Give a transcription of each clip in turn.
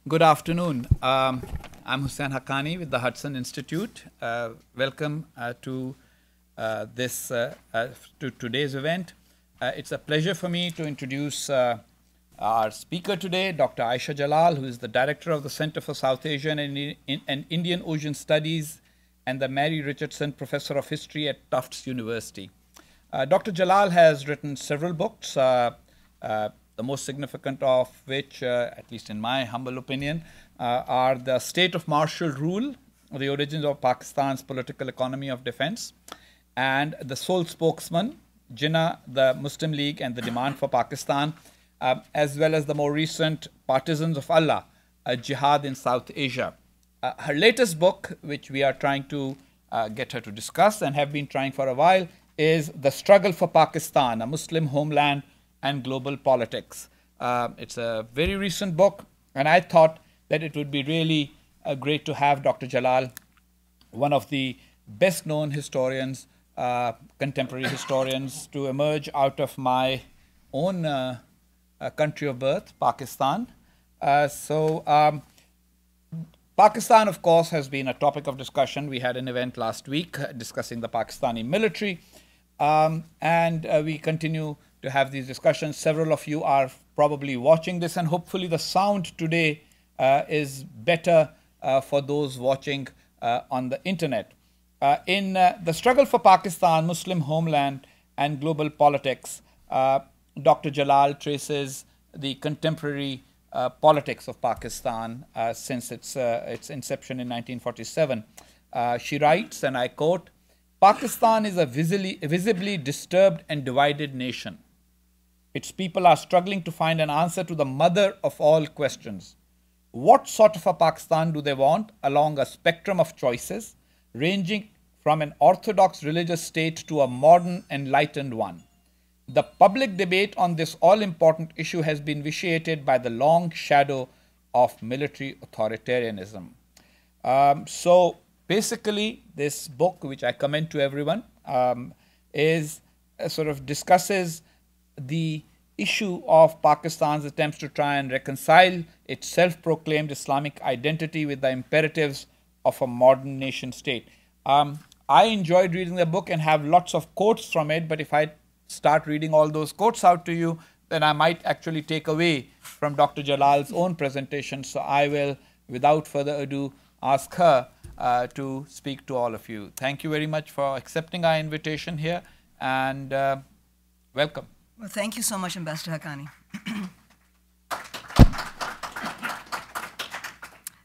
Good afternoon. I'm Husain Haqqani with the Hudson Institute. Welcome to today's event. It's a pleasure for me to introduce our speaker today, Dr. Ayesha Jalal, who is the director of the Center for South Asian and Indian Ocean Studies and the Mary Richardson Professor of History at Tufts University. Dr. Jalal has written several books, the most significant of which, at least in my humble opinion, are The State of Martial Rule, The Origins of Pakistan's Political Economy of Defense, and The Sole Spokesman, Jinnah, the Muslim League and the Demand for Pakistan, as well as the more recent Partisans of Allah, a Jihad in South Asia. Her latest book, which we are trying to get her to discuss and have been trying for a while, is The Struggle for Pakistan, a Muslim Homeland and Global Politics. It's a very recent book, and I thought that it would be really great to have Dr. Jalal, one of the best known historians, contemporary historians, to emerge out of my own country of birth, Pakistan. Pakistan, of course, has been a topic of discussion. We had an event last week discussing the Pakistani military, and we continue to have these discussions. Several of you are probably watching this, and hopefully the sound today is better for those watching on the internet. In The Struggle for Pakistan, Muslim Homeland and Global Politics, Dr. Jalal traces the contemporary politics of Pakistan since its inception in 1947. She writes, and I quote, "Pakistan is a visibly disturbed and divided nation. Its people are struggling to find an answer to the mother of all questions. What sort of a Pakistan do they want along a spectrum of choices, ranging from an orthodox religious state to a modern, enlightened one? The public debate on this all-important issue has been vitiated by the long shadow of military authoritarianism." So basically, this book, which I commend to everyone, is sort of discusses the issue of Pakistan's attempts to try and reconcile its self-proclaimed Islamic identity with the imperatives of a modern nation state. I enjoyed reading the book and have lots of quotes from it, but if I start reading all those quotes out to you, then I might actually take away from Dr. Jalal's own presentation. So I will, without further ado, ask her to speak to all of you. Thank you very much for accepting our invitation here, and welcome. Well, thank you so much, Ambassador Haqqani.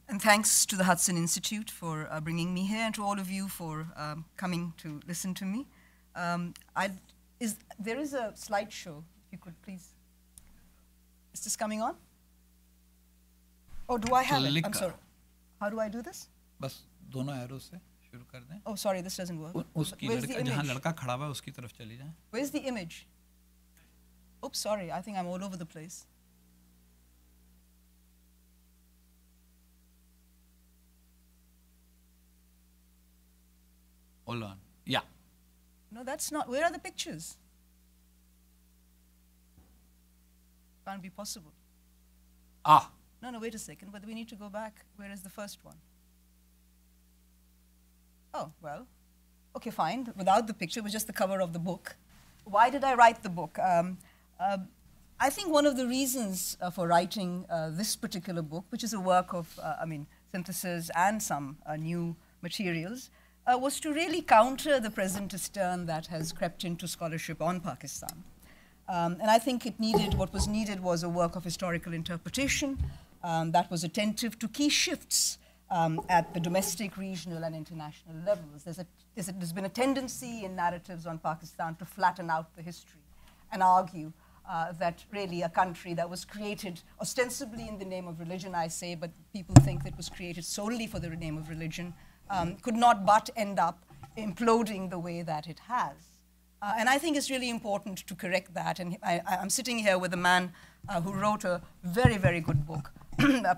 And thanks to the Hudson Institute for bringing me here, and to all of you for coming to listen to me. There is a slideshow, if you could please. Is this coming on? Oh, do I have it? I'm sorry. How do I do this? बस दोनों arrow से शुरू कर दें. Oh, sorry, this doesn't work. उसकी लड़का जहाँ लड़का खड़ा हुआ है उसकी तरफ चली जाएं. Where's the image? Oops, sorry, I think I'm all over the place. Hold on. Yeah. No, that's not. Where are the pictures? Can't be possible. Ah. No, wait a second, but we need to go back. Where is the first one? Oh, well, okay, fine. Without the picture, it was just the cover of the book. Why did I write the book? I think one of the reasons for writing this particular book, which is a work of, synthesis and some new materials, was to really counter the presentist turn that has crept into scholarship on Pakistan. And I think what was needed was a work of historical interpretation that was attentive to key shifts at the domestic, regional, and international levels. There's been a tendency in narratives on Pakistan to flatten out the history and argue that really a country that was created ostensibly in the name of religion, I say, but people think that it was created solely for the name of religion, could not but end up imploding the way that it has. And I think it's really important to correct that. And I'm sitting here with a man who wrote a very, very good book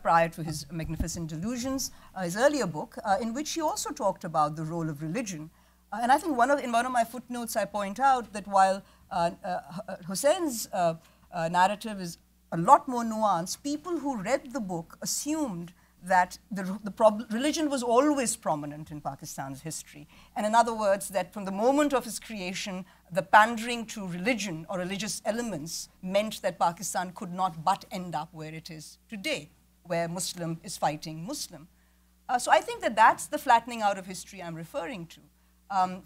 prior to his Magnificent Delusions, his earlier book, in which he also talked about the role of religion. And I think in one of my footnotes, I point out that while Husain's narrative is a lot more nuanced. People who read the book assumed that religion was always prominent in Pakistan's history. And in other words, that from the moment of its creation, the pandering to religion or religious elements meant that Pakistan could not but end up where it is today, where Muslim is fighting Muslim. So I think that that's the flattening out of history I'm referring to.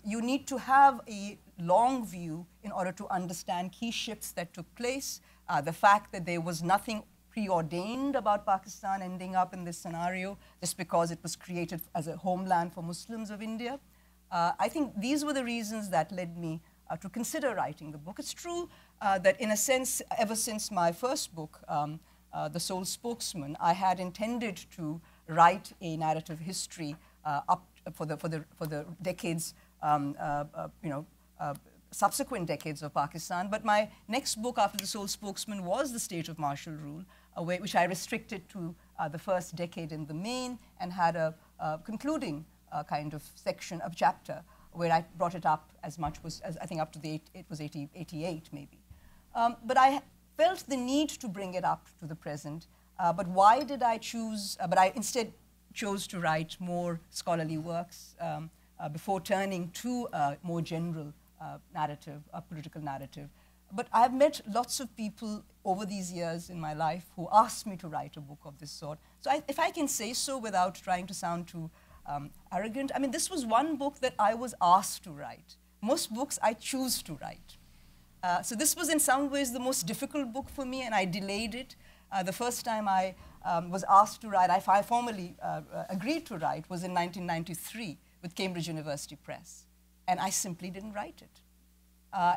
You need to have a long view in order to understand key shifts that took place, the fact that there was nothing preordained about Pakistan ending up in this scenario just because it was created as a homeland for Muslims of India. I think these were the reasons that led me to consider writing the book. It's true that in a sense, ever since my first book, The Sole Spokesman, I had intended to write a narrative history up for the decades, subsequent decades of Pakistan. But my next book after The Sole Spokesman was The State of Martial Rule, which I restricted to the first decade in the main and had a concluding kind of section, of chapter, where I brought it up as much as I think up to it was 88 maybe. But I felt the need to bring it up to the present. But why did I choose, but I instead chose to write more scholarly works before turning to a more general narrative, a political narrative. But I've met lots of people over these years in my life who asked me to write a book of this sort. So if I can say so without trying to sound too arrogant, I mean, this was one book that I was asked to write. Most books I choose to write. So this was in some ways the most difficult book for me, and I delayed it. The first time I was asked to write, I formally agreed to write, was in 1993 with Cambridge University Press. And I simply didn't write it.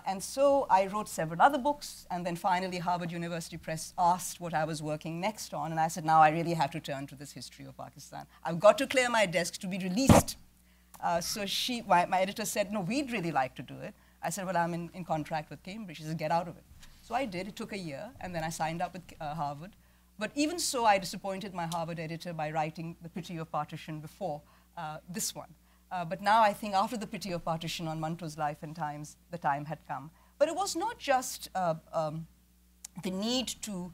And so I wrote several other books, and then finally Harvard University Press asked what I was working next on, and I said, now I really have to turn to this history of Pakistan. I've got to clear my desk to be released. So my editor said, no, we'd really like to do it. I said, well, I'm in contract with Cambridge. She said, get out of it. So I did. It took a year, and then I signed up with Harvard. But even so, I disappointed my Harvard editor by writing The Pity of Partition before this one. But now I think after The Pity of Partition on Manto's Life and Times, the time had come. But it was not just the need to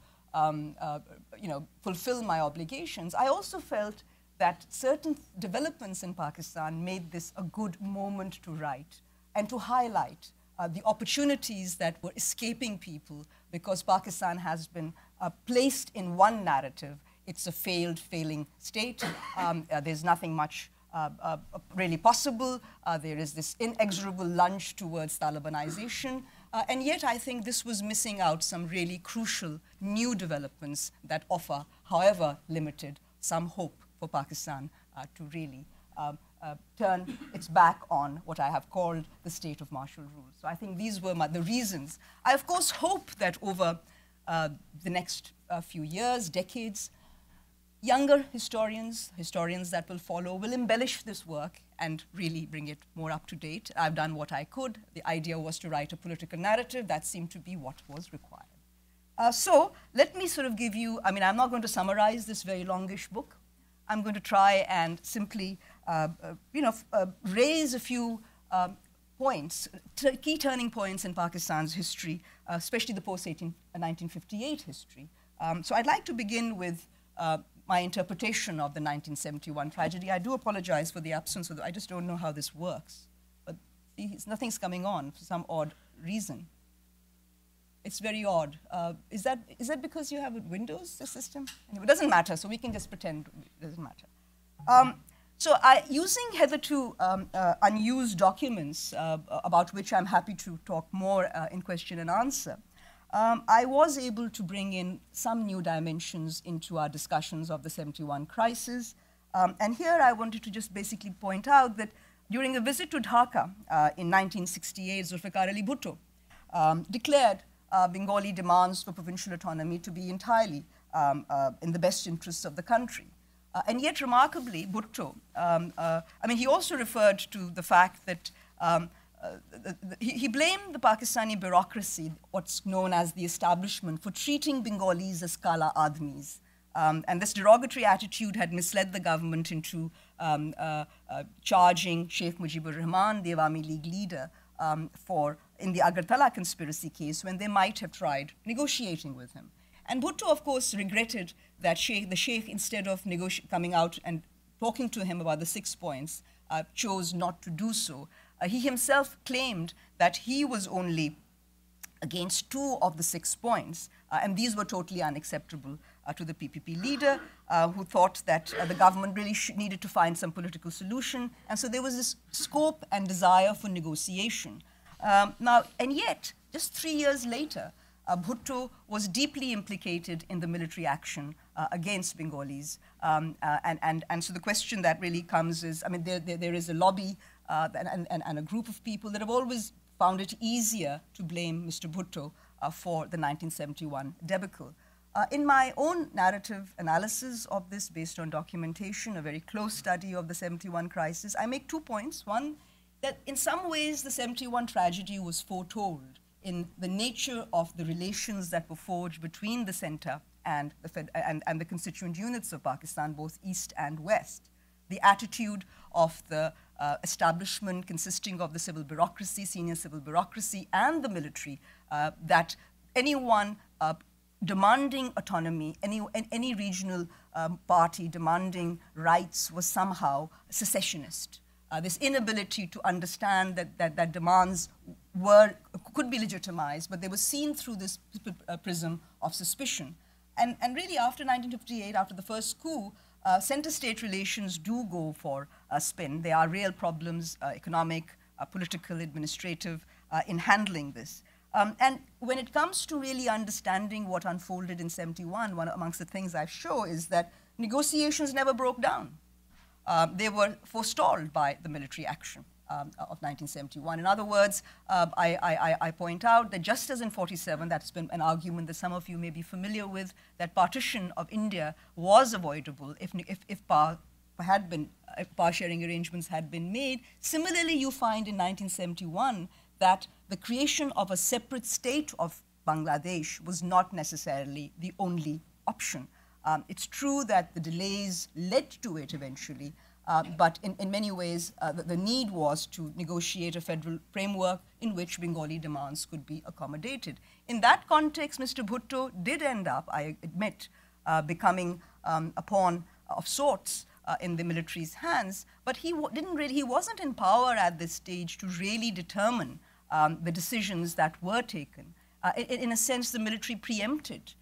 fulfill my obligations. I also felt that certain developments in Pakistan made this a good moment to write and to highlight the opportunities that were escaping people because Pakistan has been placed in one narrative. It's a failing state. There's nothing much really possible. There is this inexorable lunge towards Talibanization. And yet I think this was missing out some really crucial new developments that offer, however limited, some hope for Pakistan to really turn its back on what I have called the state of martial rule. So I think these were the reasons. I, of course, hope that over the next few years, decades, younger historians that will follow, will embellish this work and really bring it more up to date. I've done what I could. The idea was to write a political narrative. That seemed to be what was required. So let me sort of give you, I mean, I'm not going to summarize this very longish book. I'm going to try and simply, raise a few points, key turning points in Pakistan's history, especially the post-1958 history. So I'd like to begin with my interpretation of the 1971 tragedy. I do apologize for the absence of I just don't know how this works. But see, nothing's coming on for some odd reason. It's very odd. Is that because you have Windows, the system? Anyway, it doesn't matter, so we can just pretend it doesn't matter. So using hitherto unused documents, about which I'm happy to talk more in question and answer, I was able to bring in some new dimensions into our discussions of the 71 crisis. And here I wanted to just basically point out that during a visit to Dhaka in 1968, Zulfikar Ali Bhutto declared Bengali demands for provincial autonomy to be entirely in the best interests of the country. And yet, remarkably, Bhutto, he also referred to the fact that he blamed the Pakistani bureaucracy, what's known as the establishment, for treating Bengalis as Kala Admis. And this derogatory attitude had misled the government into charging Sheikh Mujibur Rahman, the Awami League leader, in the Agartala conspiracy case when they might have tried negotiating with him. And Bhutto, of course, regretted that the Sheikh, instead of coming out and talking to him about the 6 points, chose not to do so. He himself claimed that he was only against 2 of the 6 points, and these were totally unacceptable to the PPP leader, who thought that the government really needed to find some political solution, and so there was this scope and desire for negotiation. And yet, just 3 years later, Bhutto was deeply implicated in the military action against Bengalis. And so the question that really comes is, I mean, there is a lobby and a group of people that have always found it easier to blame Mr. Bhutto for the 1971 debacle. In my own narrative analysis of this, based on documentation, a very close study of the 71 crisis, I make 2 points. One, that in some ways the 71 tragedy was foretold in the nature of the relations that were forged between the center and the constituent units of Pakistan, both East and West. The attitude of the establishment consisting of the civil bureaucracy, senior civil bureaucracy, and the military, that anyone demanding autonomy, any regional party demanding rights was somehow secessionist. This inability to understand that demands could be legitimized, but they were seen through this prism of suspicion. And really, after 1958, after the first coup, center-state relations do go for a spin. There are real problems, economic, political, administrative, in handling this. And when it comes to really understanding what unfolded in 71, one amongst the things I show is that negotiations never broke down. They were forestalled by the military action of 1971. In other words, I point out that just as in 47, that's been an argument that some of you may be familiar with, that partition of India was avoidable if power sharing arrangements had been made. Similarly, you find in 1971 that the creation of a separate state of Bangladesh was not necessarily the only option. It's true that the delays led to it eventually, but in many ways, the need was to negotiate a federal framework in which Bengali demands could be accommodated. In that context, Mr. Bhutto did end up, I admit, becoming a pawn of sorts in the military's hands, but he wasn't in power at this stage to really determine the decisions that were taken. In a sense, the military preempted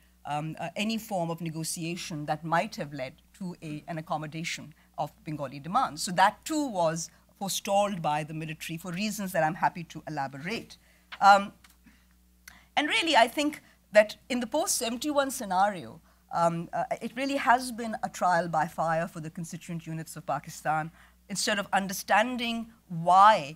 any form of negotiation that might have led to an accommodation of Bengali demands. So that too was forestalled by the military for reasons that I'm happy to elaborate. And really, I think that in the post-71 scenario, it really has been a trial by fire for the constituent units of Pakistan. Instead of understanding why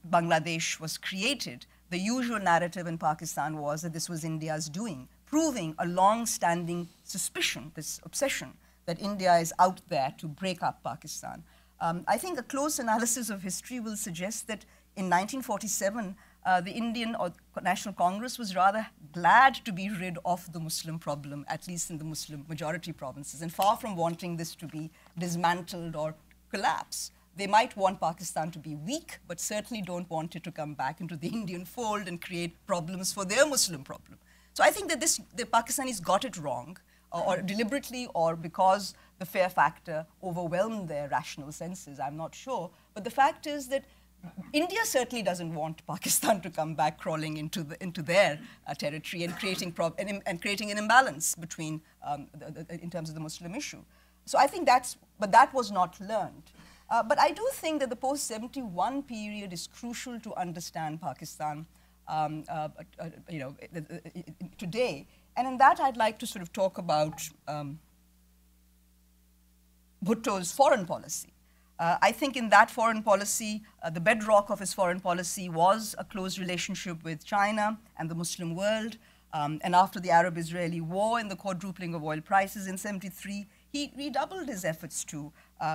Bangladesh was created, the usual narrative in Pakistan was that this was India's doing, proving a long-standing suspicion, this obsession, that India is out there to break up Pakistan. I think a close analysis of history will suggest that in 1947, the Indian National Congress was rather glad to be rid of the Muslim problem, at least in the Muslim majority provinces, and far from wanting this to be dismantled or collapse. They might want Pakistan to be weak, but certainly don't want it to come back into the Indian fold and create problems for their Muslim problem. So I think that the Pakistanis got it wrong, or deliberately, or because the fear factor overwhelmed their rational senses, I'm not sure. But the fact is that India certainly doesn't want Pakistan to come back crawling into their territory and creating an imbalance between in terms of the Muslim issue. So I think that was not learned. But I do think that the post-71 period is crucial to understand Pakistan, today. And in that, I'd like to sort of talk about Bhutto's foreign policy. I think in that foreign policy, the bedrock of his foreign policy was a close relationship with China and the Muslim world. And after the Arab-Israeli war and the quadrupling of oil prices in 73, he redoubled his efforts to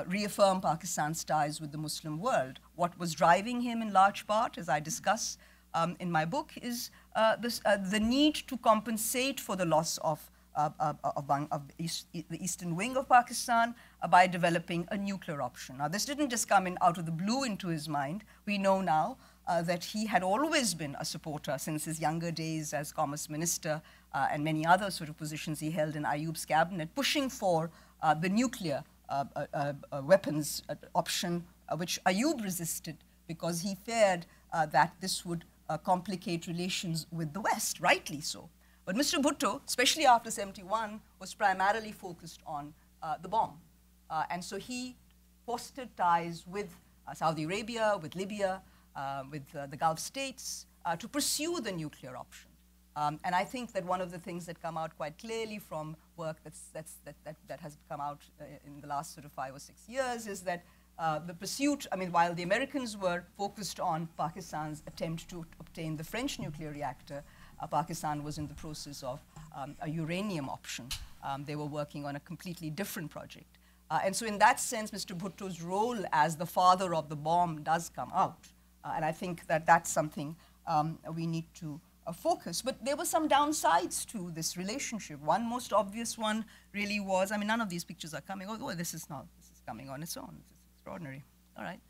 reaffirm Pakistan's ties with the Muslim world. What was driving him in large part, as I discuss in my book, is the need to compensate for the loss of the eastern wing of Pakistan by developing a nuclear option. Now, this didn't just come out of the blue into his mind. We know now that he had always been a supporter since his younger days as Commerce Minister and many other sort of positions he held in Ayub's cabinet, pushing for the nuclear weapons option, which Ayub resisted because he feared that this would complicate relations with the West, rightly so. But Mr. Bhutto, especially after 71, was primarily focused on the bomb. And so he fostered ties with Saudi Arabia, with Libya, with the Gulf states to pursue the nuclear option. And I think that one of the things that come out quite clearly from work that has come out in the last sort of 5 or 6 years is that the pursuit, I mean, while the Americans were focused on Pakistan's attempt to obtain the French nuclear reactor, Pakistan was in the process of a uranium option. They were working on a completely different project. And so in that sense, Mr. Bhutto's role as the father of the bomb does come out. And I think that that's something we need to focus. But there were some downsides to this relationship. One most obvious one really was, I mean, none of these pictures are coming. Oh, this is coming on its own. This is extraordinary. All right.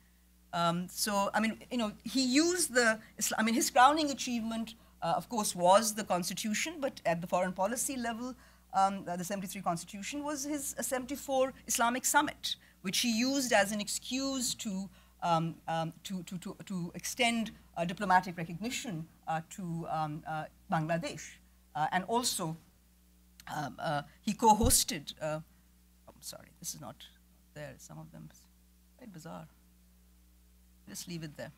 So, I mean, you know, he used his crowning achievement, of course, was the Constitution, but at the foreign policy level, the 73 Constitution was his 74 Islamic Summit, which he used as an excuse to extend diplomatic recognition to Bangladesh. And also, he co-hosted, sorry, this is not there, some of them, it's quite bizarre. Just leave it there.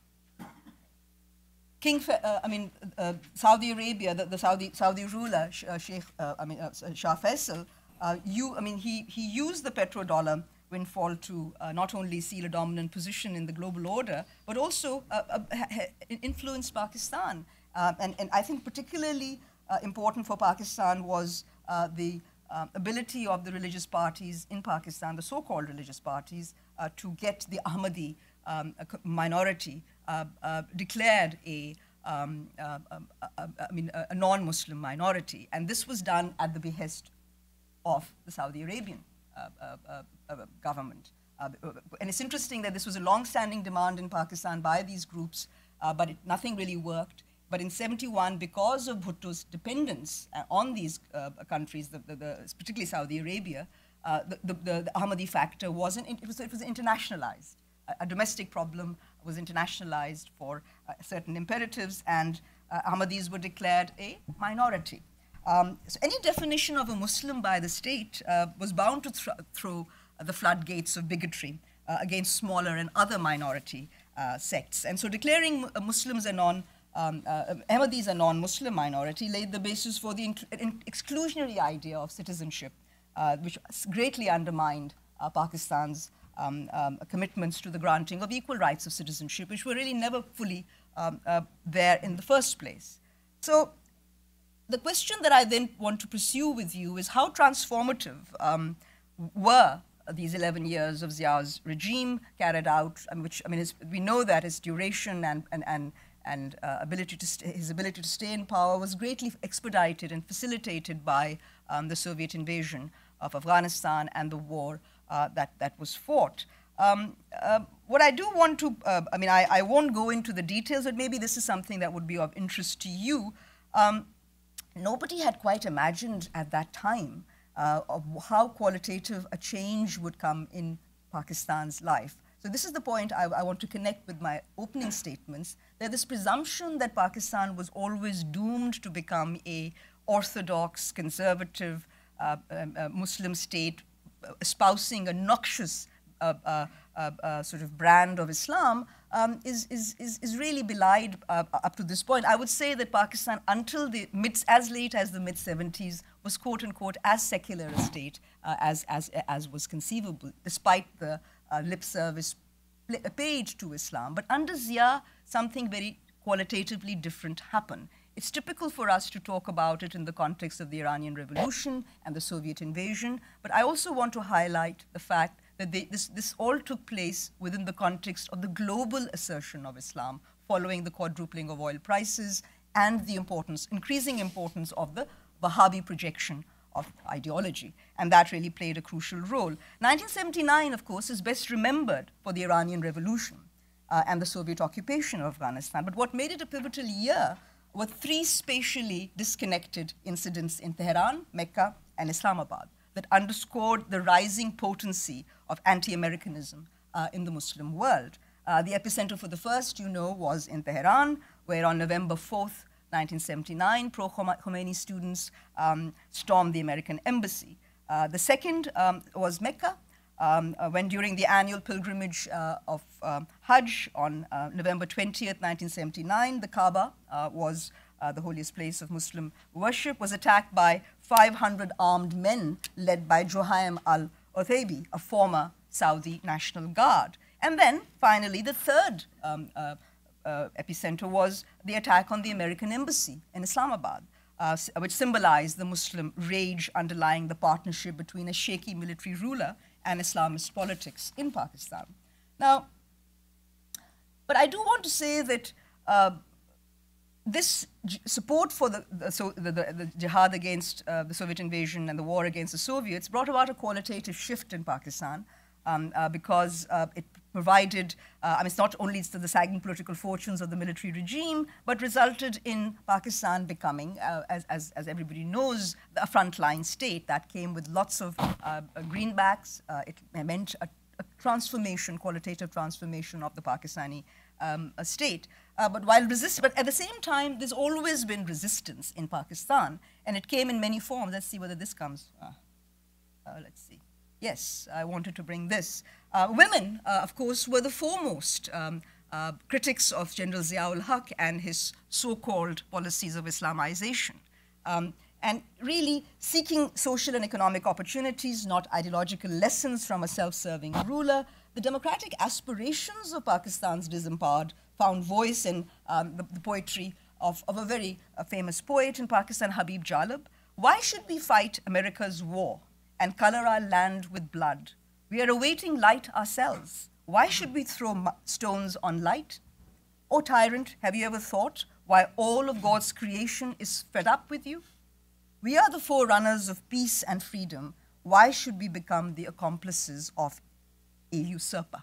Saudi Arabia, the Saudi ruler, Shah Faisal, he used the petrodollar windfall to not only seal a dominant position in the global order, but also influence Pakistan. And I think particularly important for Pakistan was the ability of the religious parties in Pakistan, the so-called religious parties, to get the Ahmadi minority declared a non-Muslim minority. And this was done at the behest of the Saudi Arabian government. And it's interesting that this was a long-standing demand in Pakistan by these groups, but nothing really worked. But in 71, because of Bhutto's dependence on these countries, particularly Saudi Arabia, the Ahmadi factor it was internationalized. A domestic problem was internationalized for certain imperatives, and Ahmadis were declared a minority. So any definition of a Muslim by the state was bound to throw the floodgates of bigotry against smaller and other minority sects. And so declaring Muslims Ahmadis a non-Muslim minority laid the basis for the exclusionary idea of citizenship, which greatly undermined Pakistan's commitments to the granting of equal rights of citizenship, which were really never fully there in the first place. So the question that I then want to pursue with you is how transformative were these 11 years of Zia's regime carried out, we know that his duration and his ability to stay in power was greatly expedited and facilitated by the Soviet invasion of Afghanistan and the war that was fought. What I do want to, I won't go into the details, but maybe this is something that would be of interest to you. Nobody had quite imagined at that time of how qualitative a change would come in Pakistan's life. So this is the point I want to connect with my opening statements. There's this presumption that Pakistan was always doomed to become a orthodox, conservative Muslim state espousing a noxious sort of brand of Islam is really belied up to this point. I would say that Pakistan, until as late as the mid-70s, was quote unquote as secular a state as was conceivable, despite the lip service paid to Islam. But under Zia, something very qualitatively different happened. It's typical for us to talk about it in the context of the Iranian Revolution and the Soviet invasion, but I also want to highlight the fact that this all took place within the context of the global assertion of Islam following the quadrupling of oil prices and the increasing importance of the Wahhabi projection of ideology. And that really played a crucial role. 1979, of course, is best remembered for the Iranian Revolution. and the Soviet occupation of Afghanistan. But what made it a pivotal year were three spatially disconnected incidents in Tehran, Mecca, and Islamabad that underscored the rising potency of anti-Americanism in the Muslim world. The epicenter for the first, was in Tehran, where on November 4th, 1979, pro-Khomeini students stormed the American embassy. The second was Mecca, when during the annual pilgrimage of Hajj on November 20th, 1979, the Kaaba was the holiest place of Muslim worship, was attacked by 500 armed men led by Johaim al-Othaibi, a former Saudi National Guard. And then, finally, the third epicenter was the attack on the American embassy in Islamabad, which symbolized the Muslim rage underlying the partnership between a shaky military ruler and Islamist politics in Pakistan. Now, but I do want to say that this support for the jihad against the Soviet invasion and the war against the Soviets brought about a qualitative shift in Pakistan because it provided, it's not only the sagging political fortunes of the military regime, but resulted in Pakistan becoming, as everybody knows, a frontline state that came with lots of greenbacks. It meant a transformation, qualitative transformation of the Pakistani state. But at the same time, there's always been resistance in Pakistan, and it came in many forms. Let's see whether this comes. Let's see. Yes, I wanted to bring this. Women, of course, were the foremost critics of General Zia-ul Haq and his so-called policies of Islamization. And really seeking social and economic opportunities, not ideological lessons from a self-serving ruler, the democratic aspirations of Pakistan's disempowered found voice in the poetry of a very famous poet in Pakistan, Habib Jalal. Why should we fight America's war and color our land with blood? We are awaiting light ourselves. Why should we throw stones on light? O tyrant, have you ever thought why all of God's creation is fed up with you? We are the forerunners of peace and freedom. Why should we become the accomplices of a usurper?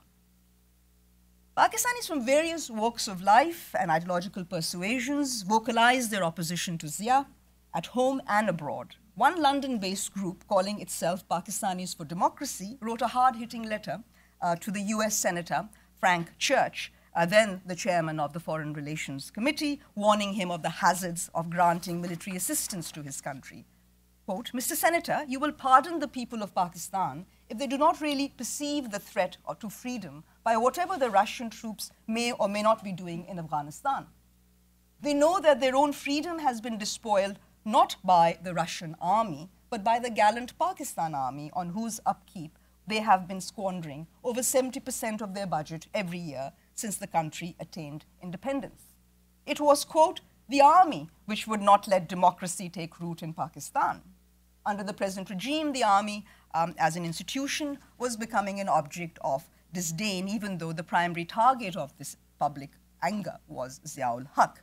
Pakistanis from various walks of life and ideological persuasions vocalized their opposition to Zia at home and abroad. One London-based group calling itself Pakistanis for Democracy wrote a hard-hitting letter to the US Senator Frank Church, then the chairman of the Foreign Relations Committee, warning him of the hazards of granting military assistance to his country. Quote, Mr. Senator, you will pardon the people of Pakistan if they do not really perceive the threat to freedom by whatever the Russian troops may or may not be doing in Afghanistan. They know that their own freedom has been despoiled not by the Russian army, but by the gallant Pakistan army, on whose upkeep they have been squandering over 70% of their budget every year since the country attained independence. It was, quote, the army which would not let democracy take root in Pakistan. Under the present regime, the army, as an institution, was becoming an object of disdain, even though the primary target of this public anger was Zia-ul Haq,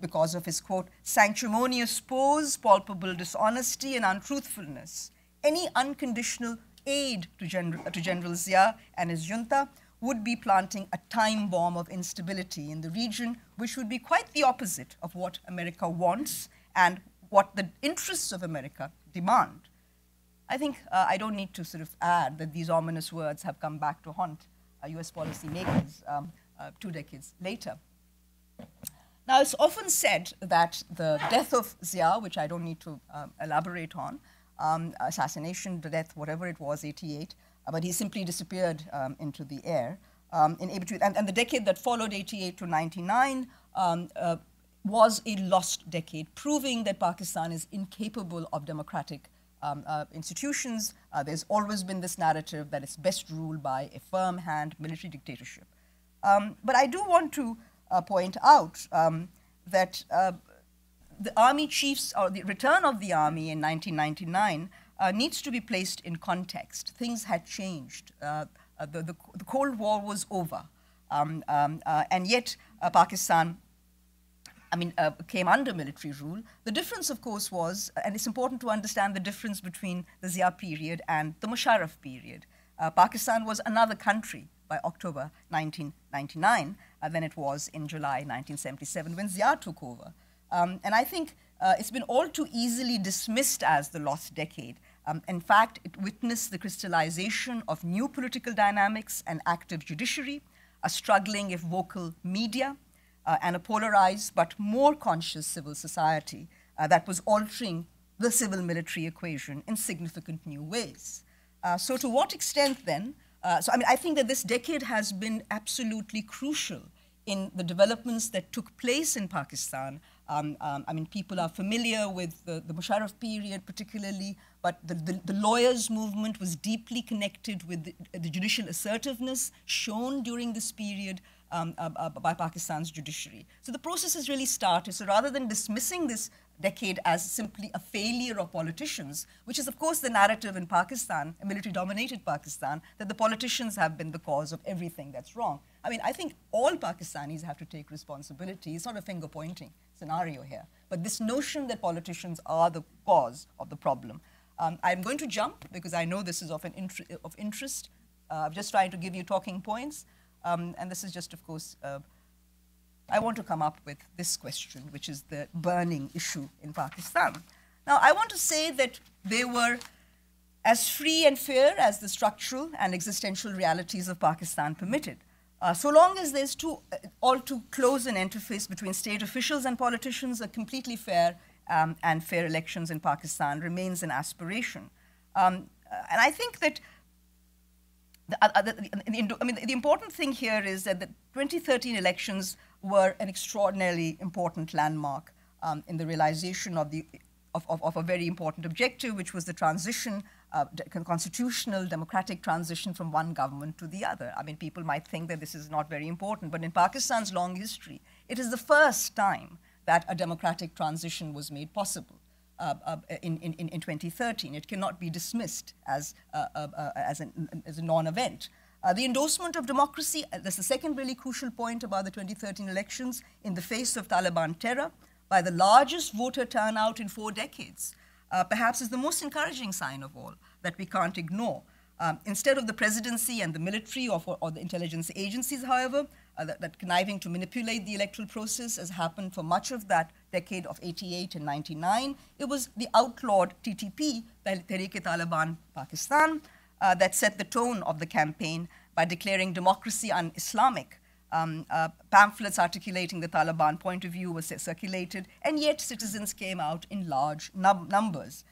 because of his, quote, sanctimonious pose, palpable dishonesty, and untruthfulness. Any unconditional aid to General Zia and his junta would be planting a time bomb of instability in the region, which would be quite the opposite of what America wants and what the interests of America demand. I think I don't need to sort of add that these ominous words have come back to haunt US policymakers 2 decades later. Now, it's often said that the death of Zia, which I don't need to elaborate on, assassination, the death, whatever it was, 88, but he simply disappeared into the air. And the decade that followed 88 to 99 was a lost decade, proving that Pakistan is incapable of democratic institutions. There's always been this narrative that it's best ruled by a firm hand military dictatorship. But I do want to point out that the army chiefs, or the return of the army in 1999, needs to be placed in context. Things had changed. The Cold War was over. And yet Pakistan came under military rule. The difference, of course, was, and it's important to understand the difference between the Zia period and the Musharraf period. Pakistan was another country by October 1999 than it was in July 1977 when Zia took over. And I think it's been all too easily dismissed as the lost decade. In fact, it witnessed the crystallization of new political dynamics, an active judiciary, a struggling if vocal media, and a polarized but more conscious civil society that was altering the civil-military equation in significant new ways. So to what extent then, I think that this decade has been absolutely crucial in the developments that took place in Pakistan. People are familiar with the Musharraf period particularly, but the lawyers' movement was deeply connected with the judicial assertiveness shown during this period by Pakistan's judiciary. So the process has really started. So rather than dismissing this decade as simply a failure of politicians, which is of course the narrative in Pakistan, a military-dominated Pakistan, that the politicians have been the cause of everything that's wrong. I think all Pakistanis have to take responsibility. It's not a finger-pointing scenario here. But this notion that politicians are the cause of the problem. I'm going to jump because I know this is of interest. I'm just trying to give you talking points. And this is just, of course, I want to come up with this question, which is the burning issue in Pakistan. Now, I want to say that they were as free and fair as the structural and existential realities of Pakistan permitted. So long as there's all too close an interface between state officials and politicians, a completely fair and fair elections in Pakistan remains an aspiration. And I think that the important thing here is that the 2013 elections were an extraordinarily important landmark in the realization of a very important objective, which was the transition, constitutional democratic transition from one government to the other. People might think that this is not very important, but in Pakistan's long history, it is the first time that a democratic transition was made possible. In 2013. It cannot be dismissed as a non-event. The endorsement of democracy, that's the second really crucial point about the 2013 elections, in the face of Taliban terror, by the largest voter turnout in 4 decades, perhaps is the most encouraging sign of all that we can't ignore. Instead of the presidency and the military or the intelligence agencies, however, that conniving to manipulate the electoral process, as happened for much of that decade of 88 and 99, it was the outlawed TTP, Tehreek-e-Taliban Pakistan, that set the tone of the campaign by declaring democracy un-Islamic. Pamphlets articulating the Taliban point of view were circulated, and yet citizens came out in large numbers,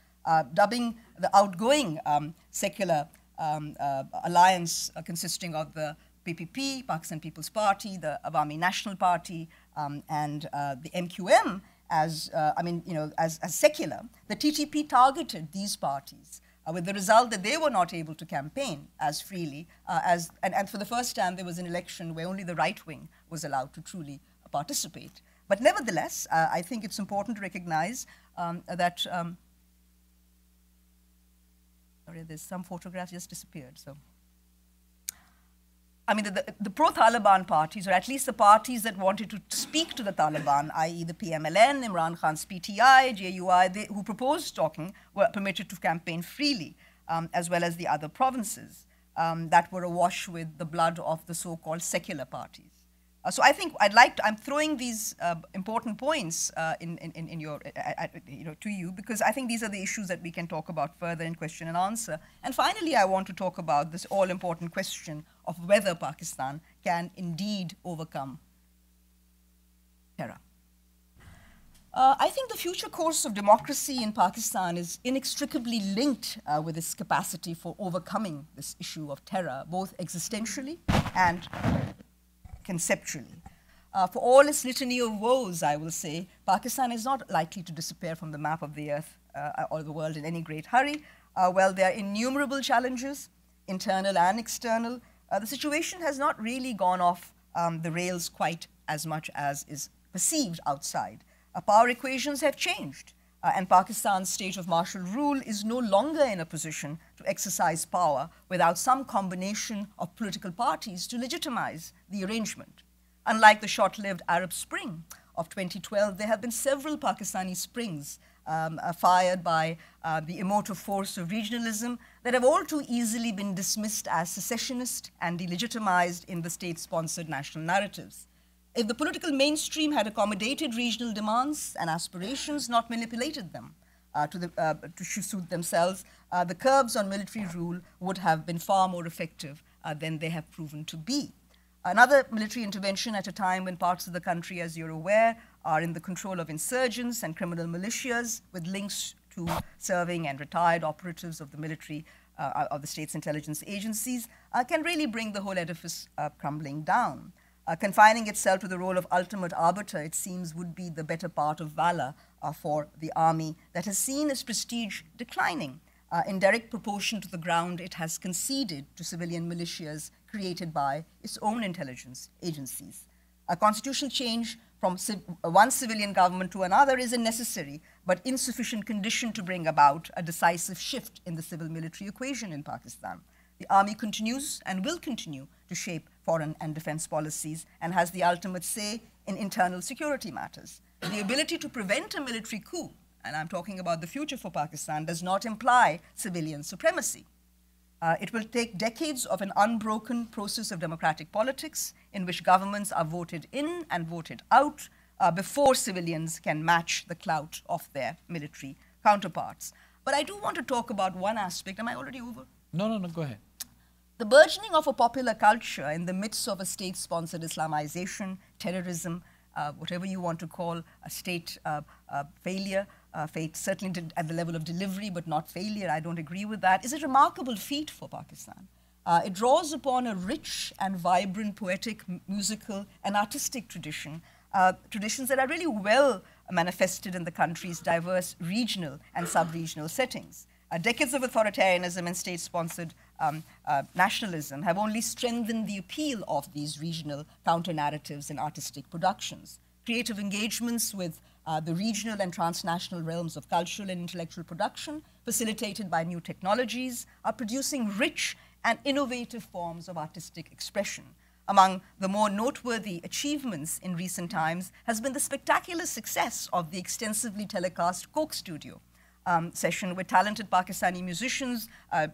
dubbing the outgoing secular alliance consisting of the PPP, Pakistan People's Party, the Awami National Party, and the MQM as secular. The TTP targeted these parties with the result that they were not able to campaign as freely and for the first time there was an election where only the right wing was allowed to truly participate. But nevertheless, I think it's important to recognize that sorry, there's some photographs just disappeared. So, the pro-Taliban parties, or at least the parties that wanted to speak to the Taliban, i.e. the PMLN, Imran Khan's PTI, JUI, who proposed talking, were permitted to campaign freely, as well as the other provinces that were awash with the blood of the so-called secular parties. So I think I'm throwing these important points to you because I think these are the issues that we can talk about further in question and answer. And finally, I want to talk about this all-important question of whether Pakistan can indeed overcome terror. I think the future course of democracy in Pakistan is inextricably linked with its capacity for overcoming this issue of terror, both existentially and conceptually. For all its litany of woes, I will say, Pakistan is not likely to disappear from the map of the earth or the world in any great hurry. While there are innumerable challenges, internal and external, the situation has not really gone off the rails quite as much as is perceived outside. Power equations have changed, and Pakistan's state of martial rule is no longer in a position to exercise power without some combination of political parties to legitimize the arrangement. Unlike the short-lived Arab Spring of 2012, there have been several Pakistani springs fired by the emotive force of regionalism that have all too easily been dismissed as secessionist and delegitimized in the state-sponsored national narratives. If the political mainstream had accommodated regional demands and aspirations, not manipulated them to suit themselves, the curbs on military rule would have been far more effective than they have proven to be. Another military intervention at a time when parts of the country, as you're aware, are in the control of insurgents and criminal militias with links to serving and retired operatives of the military, of the state's intelligence agencies, can really bring the whole edifice crumbling down. Confining itself to the role of ultimate arbiter, it seems, would be the better part of valor for the army that has seen its prestige declining in direct proportion to the ground it has conceded to civilian militias created by its own intelligence agencies. A constitutional change from one civilian government to another is a necessary but insufficient condition to bring about a decisive shift in the civil-military equation in Pakistan. The army continues and will continue to shape foreign and defense policies and has the ultimate say in internal security matters. The ability to prevent a military coup, and I'm talking about the future for Pakistan, does not imply civilian supremacy. It will take decades of an unbroken process of democratic politics in which governments are voted in and voted out before civilians can match the clout of their military counterparts. But I do want to talk about one aspect. Am I already over? No, go ahead. The burgeoning of a popular culture in the midst of a state-sponsored Islamization, terrorism, whatever you want to call a state failure, fate certainly at the level of delivery, but not failure, I don't agree with that, is a remarkable feat for Pakistan. It draws upon a rich and vibrant poetic, musical, and artistic tradition, traditions that are really well manifested in the country's diverse regional and sub-regional settings. Decades of authoritarianism and state-sponsored nationalism have only strengthened the appeal of these regional counter-narratives and artistic productions. Creative engagements with the regional and transnational realms of cultural and intellectual production, facilitated by new technologies, are producing rich and innovative forms of artistic expression. Among the more noteworthy achievements in recent times has been the spectacular success of the extensively telecast Coke Studio session, where talented Pakistani musicians are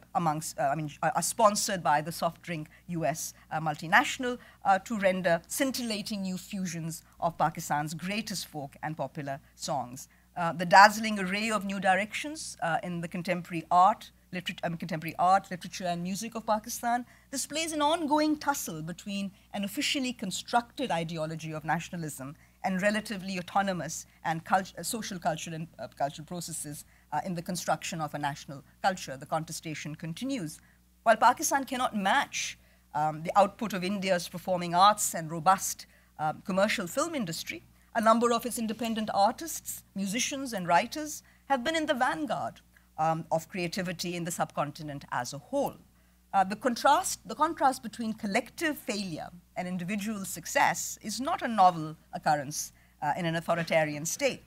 sponsored by the soft drink US multinational to render scintillating new fusions of Pakistan's greatest folk and popular songs. The dazzling array of new directions in the contemporary art, literature, and music of Pakistan displays an ongoing tussle between an officially constructed ideology of nationalism and relatively autonomous and social, cultural, and cultural processes in the construction of a national culture. The contestation continues. While Pakistan cannot match the output of India's performing arts and robust commercial film industry, a number of its independent artists, musicians, and writers have been in the vanguard of creativity in the subcontinent as a whole. The contrast between collective failure and individual success is not a novel occurrence in an authoritarian state.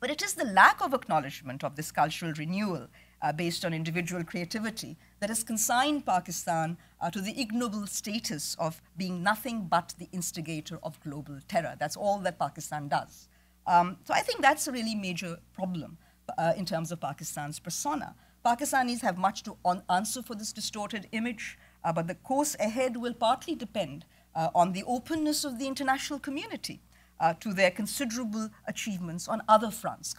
But it is the lack of acknowledgement of this cultural renewal based on individual creativity that has consigned Pakistan to the ignoble status of being nothing but the instigator of global terror. That's all that Pakistan does. So I think that's a really major problem in terms of Pakistan's persona. Pakistanis have much to answer for this distorted image, but the course ahead will partly depend on the openness of the international community to their considerable achievements on other fronts,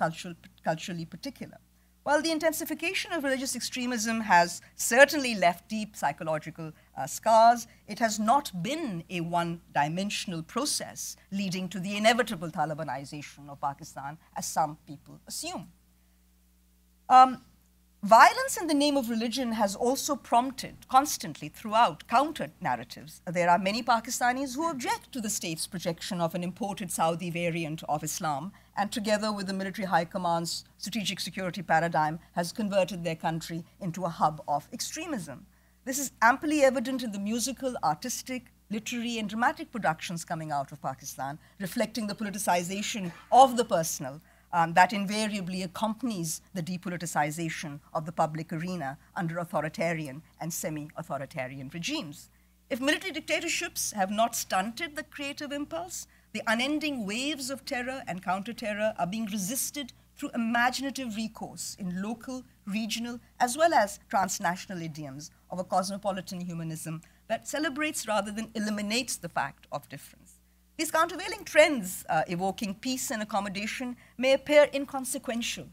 culturally particular. While the intensification of religious extremism has certainly left deep psychological scars, it has not been a one-dimensional process leading to the inevitable Talibanization of Pakistan, as some people assume. Violence in the name of religion has also prompted constantly throughout counter-narratives. There are many Pakistanis who object to the state's projection of an imported Saudi variant of Islam, and together with the military high command's strategic security paradigm has converted their country into a hub of extremism. This is amply evident in the musical, artistic, literary, and dramatic productions coming out of Pakistan, reflecting the politicization of the personal, that invariably accompanies the depoliticization of the public arena under authoritarian and semi-authoritarian regimes. If military dictatorships have not stunted the creative impulse, the unending waves of terror and counter-terror are being resisted through imaginative recourse in local, regional, as well as transnational idioms of a cosmopolitan humanism that celebrates rather than eliminates the fact of difference. These countervailing trends evoking peace and accommodation may appear inconsequential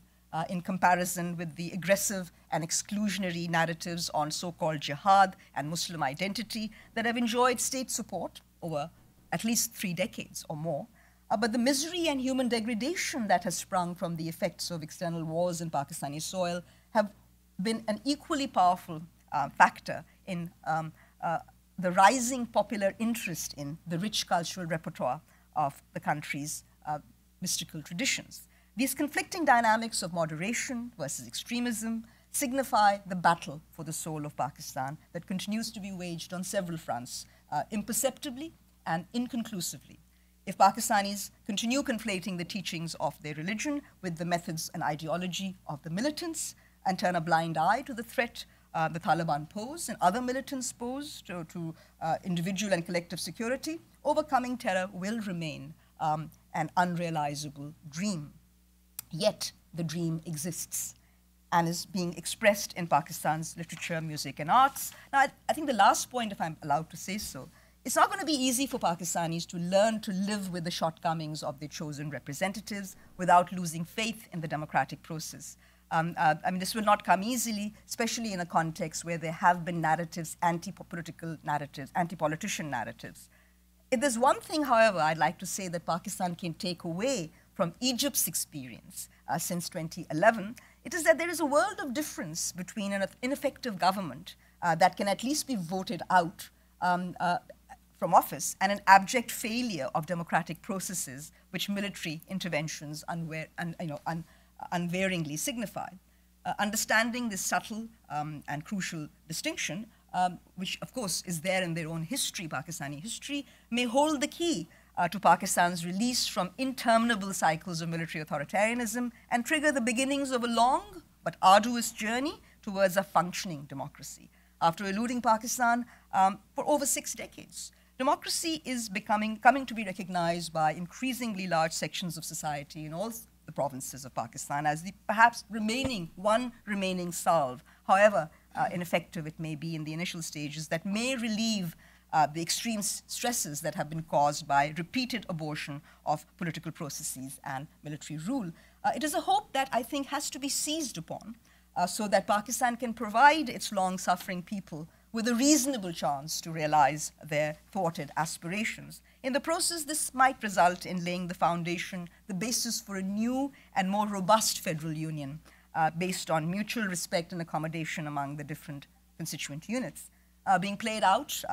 in comparison with the aggressive and exclusionary narratives on so-called jihad and Muslim identity that have enjoyed state support over at least 3 decades or more. But the misery and human degradation that has sprung from the effects of external wars in Pakistani soil have been an equally powerful factor in the rising popular interest in the rich cultural repertoire of the country's mystical traditions. These conflicting dynamics of moderation versus extremism signify the battle for the soul of Pakistan that continues to be waged on several fronts, imperceptibly and inconclusively. If Pakistanis continue conflating the teachings of their religion with the methods and ideology of the militants and turn a blind eye to the threat the Taliban pose and other militants pose to individual and collective security, overcoming terror will remain an unrealizable dream. Yet the dream exists and is being expressed in Pakistan's literature, music, and arts. Now, I think the last point, if I'm allowed to say so, it's not going to be easy for Pakistanis to learn to live with the shortcomings of their chosen representatives without losing faith in the democratic process. I mean, this will not come easily, especially in a context where there have been narratives, anti-political narratives, anti-politician narratives. If there's one thing, however, I'd like to say that Pakistan can take away from Egypt's experience since 2011, it is that there is a world of difference between an ineffective government that can at least be voted out from office and an abject failure of democratic processes which military interventions unvaryingly signify. Understanding this subtle and crucial distinction, which of course is there in their own history, Pakistani history, may hold the key to Pakistan's release from interminable cycles of military authoritarianism and trigger the beginnings of a long but arduous journey towards a functioning democracy. After eluding Pakistan for over 6 decades, democracy is coming to be recognized by increasingly large sections of society in all the provinces of Pakistan as the perhaps remaining salve, however ineffective it may be in the initial stages, that may relieve the extreme stresses that have been caused by repeated abortion of political processes and military rule. It is a hope that I think has to be seized upon so that Pakistan can provide its long-suffering people with a reasonable chance to realize their thwarted aspirations. In the process, this might result in laying the foundation, the basis for a new and more robust federal union based on mutual respect and accommodation among the different constituent units. Being played out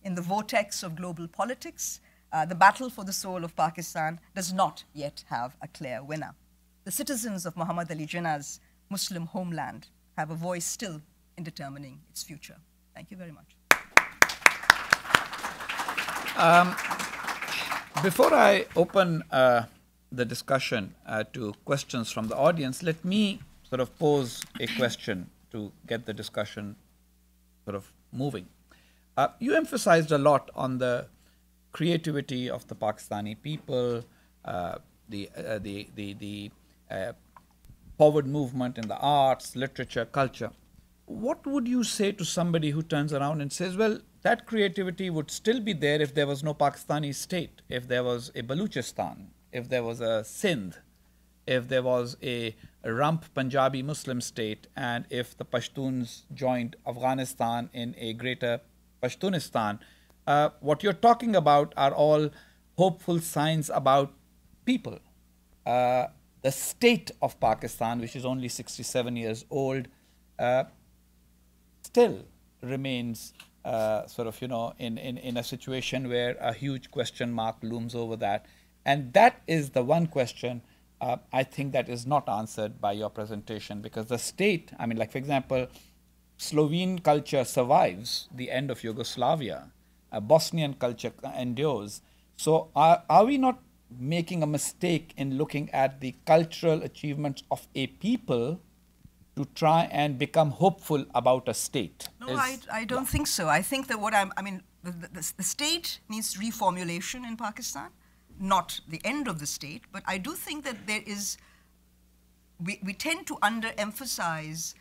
in the vortex of global politics, the battle for the soul of Pakistan does not yet have a clear winner. The citizens of Muhammad Ali Jinnah's Muslim homeland have a voice still in determining its future. Thank you very much. Before I open the discussion to questions from the audience, let me sort of pose a question to get the discussion sort of moving. You emphasized a lot on the creativity of the Pakistani people, the forward movement in the arts, literature, culture. What would you say to somebody who turns around and says, well, that creativity would still be there if there was no Pakistani state, if there was a Baluchistan, if there was a Sindh, if there was a rump Punjabi Muslim state, and if the Pashtuns joined Afghanistan in a greater Pashtunistan? What you're talking about are all hopeful signs about people. The state of Pakistan, which is only 67 years old, still remains sort of, in a situation where a huge question mark looms over that. And that is the one question I think that is not answered by your presentation, because the state, I mean, like, for example, Slovene culture survives the end of Yugoslavia. Bosnian culture endures. So are we not making a mistake in looking at the cultural achievements of a people to try and become hopeful about a state? No, I don't think so. I think that the state needs reformulation in Pakistan, not the end of the state, but I do think that there is we tend to underemphasize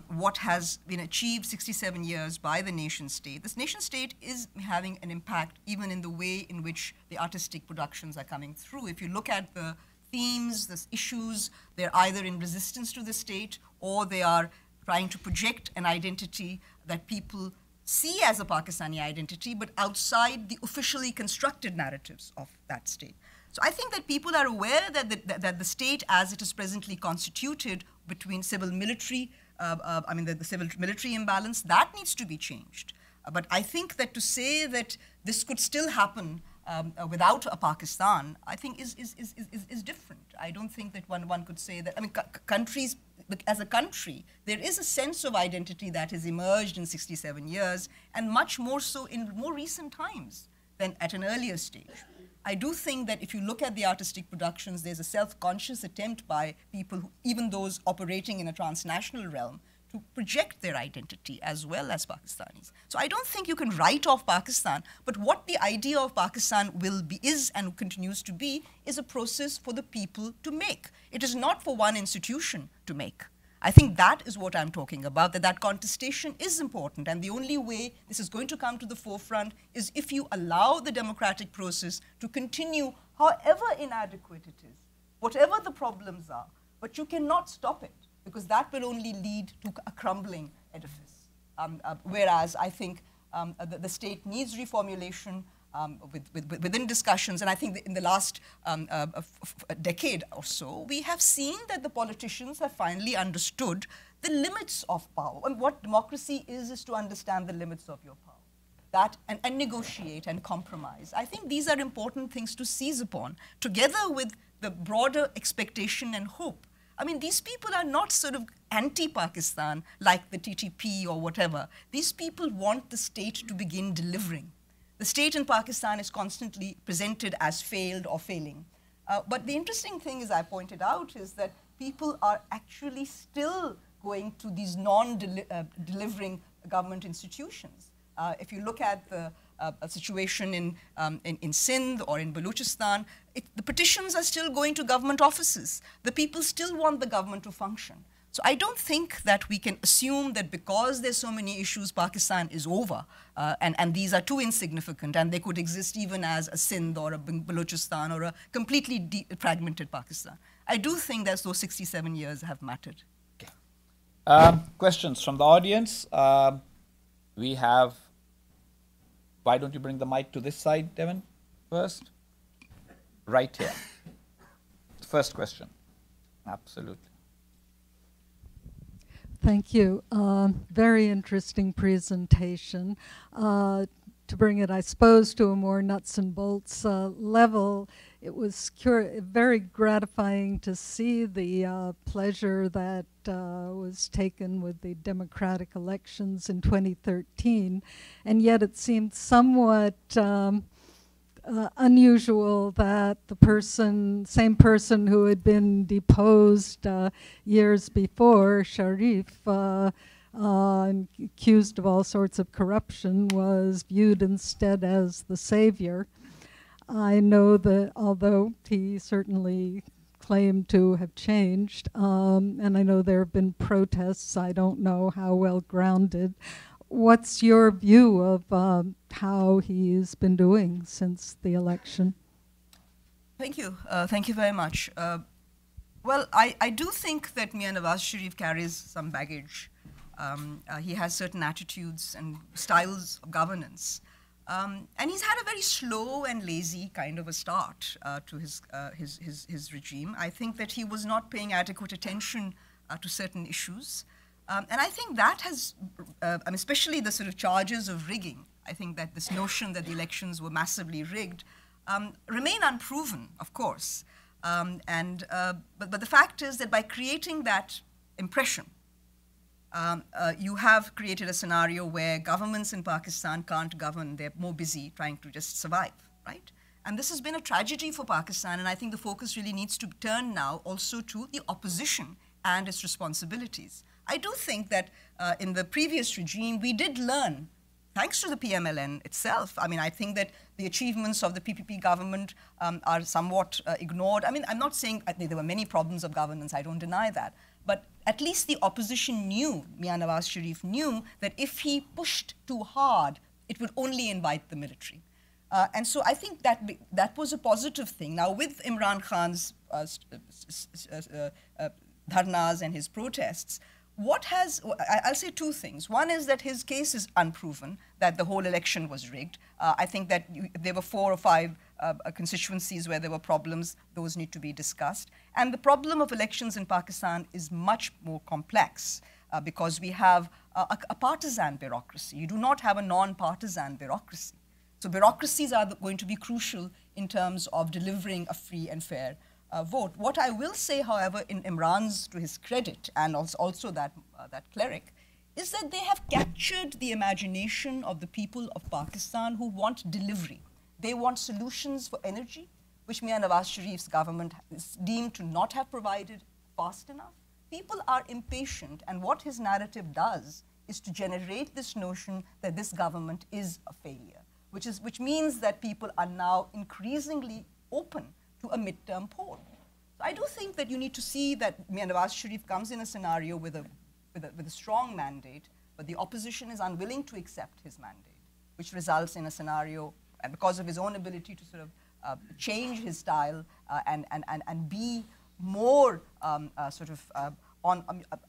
what has been achieved 67 years by the nation state. This nation state is having an impact even in the way in which the artistic productions are coming through. If you look at the themes, the issues, they're either in resistance to the state or they are trying to project an identity that people see as a Pakistani identity, but outside the officially constructed narratives of that state. So I think that people are aware that the state as it is presently constituted between civil-military, the civil-military imbalance, that needs to be changed. But I think that to say that this could still happen without a Pakistan, I think is different. I don't think that one could say that, countries, as a country, there is a sense of identity that has emerged in 67 years, and much more so in more recent times than at an earlier stage. I do think that if you look at the artistic productions, there's a self-conscious attempt by people, even those operating in a transnational realm, to project their identity as well as Pakistanis. So I don't think you can write off Pakistan, but what the idea of Pakistan will be, is and continues to be, is a process for the people to make. It is not for one institution to make. I think that is what I'm talking about, that contestation is important, and the only way this is going to come to the forefront is if you allow the democratic process to continue, however inadequate it is, whatever the problems are, but you cannot stop it, because that will only lead to a crumbling edifice. Whereas I think the state needs reformulation within discussions, and I think that in the last decade or so, we have seen that the politicians have finally understood the limits of power. And what democracy is to understand the limits of your power. That and negotiate and compromise. I think these are important things to seize upon, together with the broader expectation and hope. These people are not sort of anti-Pakistan like the TTP or whatever. These people want the state to begin delivering. The state in Pakistan is constantly presented as failed or failing. But the interesting thing, as I pointed out, is that people are actually still going to these non-delivering government institutions. If you look at the situation in Sindh or in Balochistan, the petitions are still going to government offices. The people still want the government to function. So I don't think that we can assume that because there's so many issues, Pakistan is over, and these are too insignificant, and they could exist even as a Sindh or a Balochistan or a completely fragmented Pakistan. I do think that those 67 years have mattered. Okay. Questions from the audience? We have, why don't you bring the mic to this side, Devin, first? Right here. First question. Absolutely. Thank you. Very interesting presentation. To bring it, I suppose, to a more nuts and bolts level, it was very gratifying to see the pleasure that was taken with the democratic elections in 2013, and yet it seemed somewhat unusual that the same person who had been deposed years before, Sharif, accused of all sorts of corruption, was viewed instead as the savior. I know that although he certainly claimed to have changed, and I know there have been protests, I don't know how well grounded. What's your view of how he's been doing since the election? Thank you. Thank you very much. Well, I do think that Mian Nawaz Sharif carries some baggage. He has certain attitudes and styles of governance. And he's had a very slow and lazy kind of a start to his regime. I think that he was not paying adequate attention to certain issues. And I think that has, especially the sort of charges of rigging, I think that this notion that the elections were massively rigged remain unproven, of course. But the fact is that by creating that impression, you have created a scenario where governments in Pakistan can't govern. They're more busy trying to just survive, right? And this has been a tragedy for Pakistan, and I think the focus really needs to turn now also to the opposition and its responsibilities. I do think that in the previous regime, we did learn thanks to the PMLN itself. I mean, I think that the achievements of the PPP government are somewhat ignored. I mean, I'm not saying there were many problems of governance, I don't deny that. But at least the opposition knew, Mia Nawaz Sharif knew, that if he pushed too hard, it would only invite the military. And so I think that was a positive thing. Now, with Imran Khan's dharnas and his protests, I'll say two things. One is that his case is unproven, that the whole election was rigged. I think that there were 4 or 5 constituencies where there were problems. Those need to be discussed. And the problem of elections in Pakistan is much more complex because we have a partisan bureaucracy. You do not have a non-partisan bureaucracy. So bureaucracies are going to be crucial in terms of delivering a free and fair vote. What I will say, however, in Imran's, to his credit, and also that cleric, is that they have captured the imagination of the people of Pakistan who want delivery. They want solutions for energy, which Mia Nawaz Sharif's government is deemed to not have provided fast enough. People are impatient, and what his narrative does is to generate this notion that this government is a failure, which means that people are now increasingly open to a midterm poll. So I do think that you need to see that Mia Nawaz Sharif comes in a scenario with a strong mandate, but the opposition is unwilling to accept his mandate, which results in a scenario, and because of his own ability to sort of change his style and be more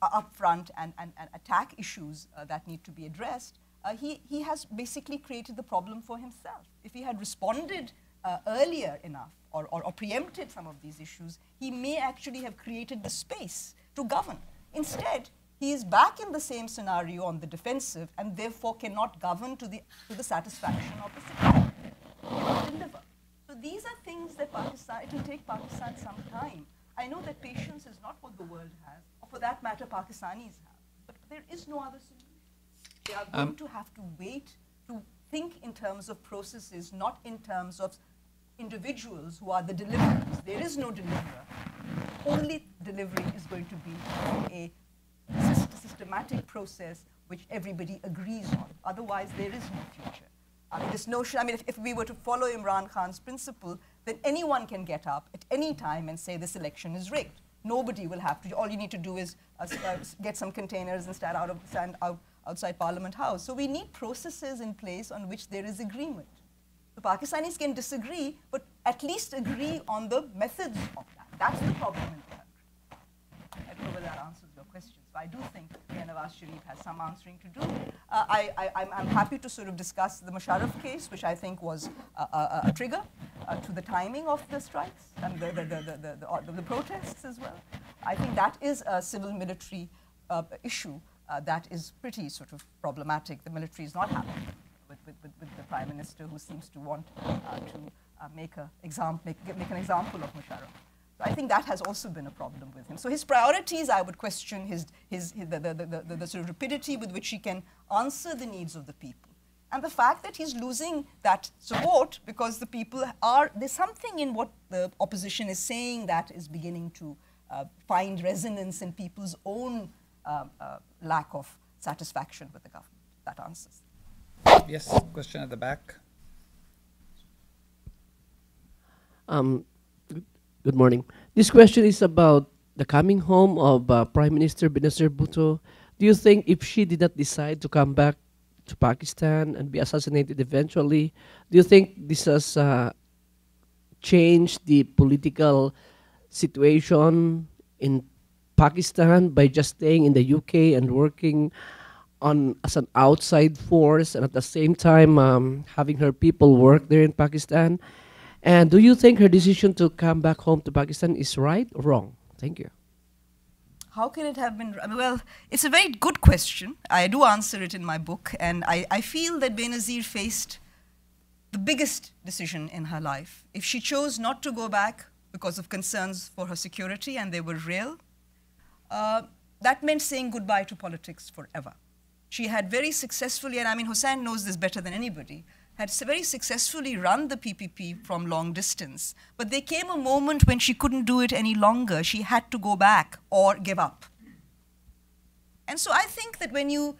upfront and attack issues that need to be addressed, he has basically created the problem for himself. If he had responded earlier enough or preempted some of these issues, he may actually have created the space to govern. Instead, he is back in the same scenario on the defensive and therefore cannot govern to the satisfaction of the citizen. He cannot deliver. So these are things that it will take Pakistan some time. I know that patience is not what the world has, or for that matter, Pakistanis have. But there is no other solution. They are going to have to wait to think in terms of processes, not in terms of individuals who are the deliverers. There is no deliverer. Only delivery is going to be a systematic process which everybody agrees on. Otherwise, there is no future. This notion, if we were to follow Imran Khan's principle, then anyone can get up at any time and say this election is rigged. Nobody will have to. All you need to do is get some containers and stand outside Parliament House. So we need processes in place on which there is agreement. The Pakistanis can disagree, but at least agree on the methods of that. That's the problem in the country. I don't know whether that answers your question. So I do think Mia Nawaz Sharif has some answering to do. I'm happy to sort of discuss the Musharraf case, which I think was a trigger to the timing of the strikes and the protests as well. I think that is a civil-military issue that is pretty sort of problematic. The military is not happy with the Prime Minister, who seems to want to make an example of Musharraf. So I think that has also been a problem with him. So his priorities, I would question the sort of rapidity with which he can answer the needs of the people. And the fact that he's losing that support because the people there's something in what the opposition is saying that is beginning to find resonance in people's own lack of satisfaction with the government. That answers. Yes, question at the back. Good morning. This question is about the coming home of Prime Minister Benazir Bhutto. Do you think if she did not decide to come back to Pakistan and be assassinated eventually, do you think this has changed the political situation in Pakistan by just staying in the UK and working as an outside force and at the same time having her people work there in Pakistan? And do you think her decision to come back home to Pakistan is right or wrong? Thank you. How can it have been? Well, it's a very good question. I do answer it in my book. And I feel that Benazir faced the biggest decision in her life. If she chose not to go back because of concerns for her security, and they were real, that meant saying goodbye to politics forever. She had very successfully, and Husain knows this better than anybody, had very successfully run the PPP from long distance. But there came a moment when she couldn't do it any longer. She had to go back or give up. And so I think that when you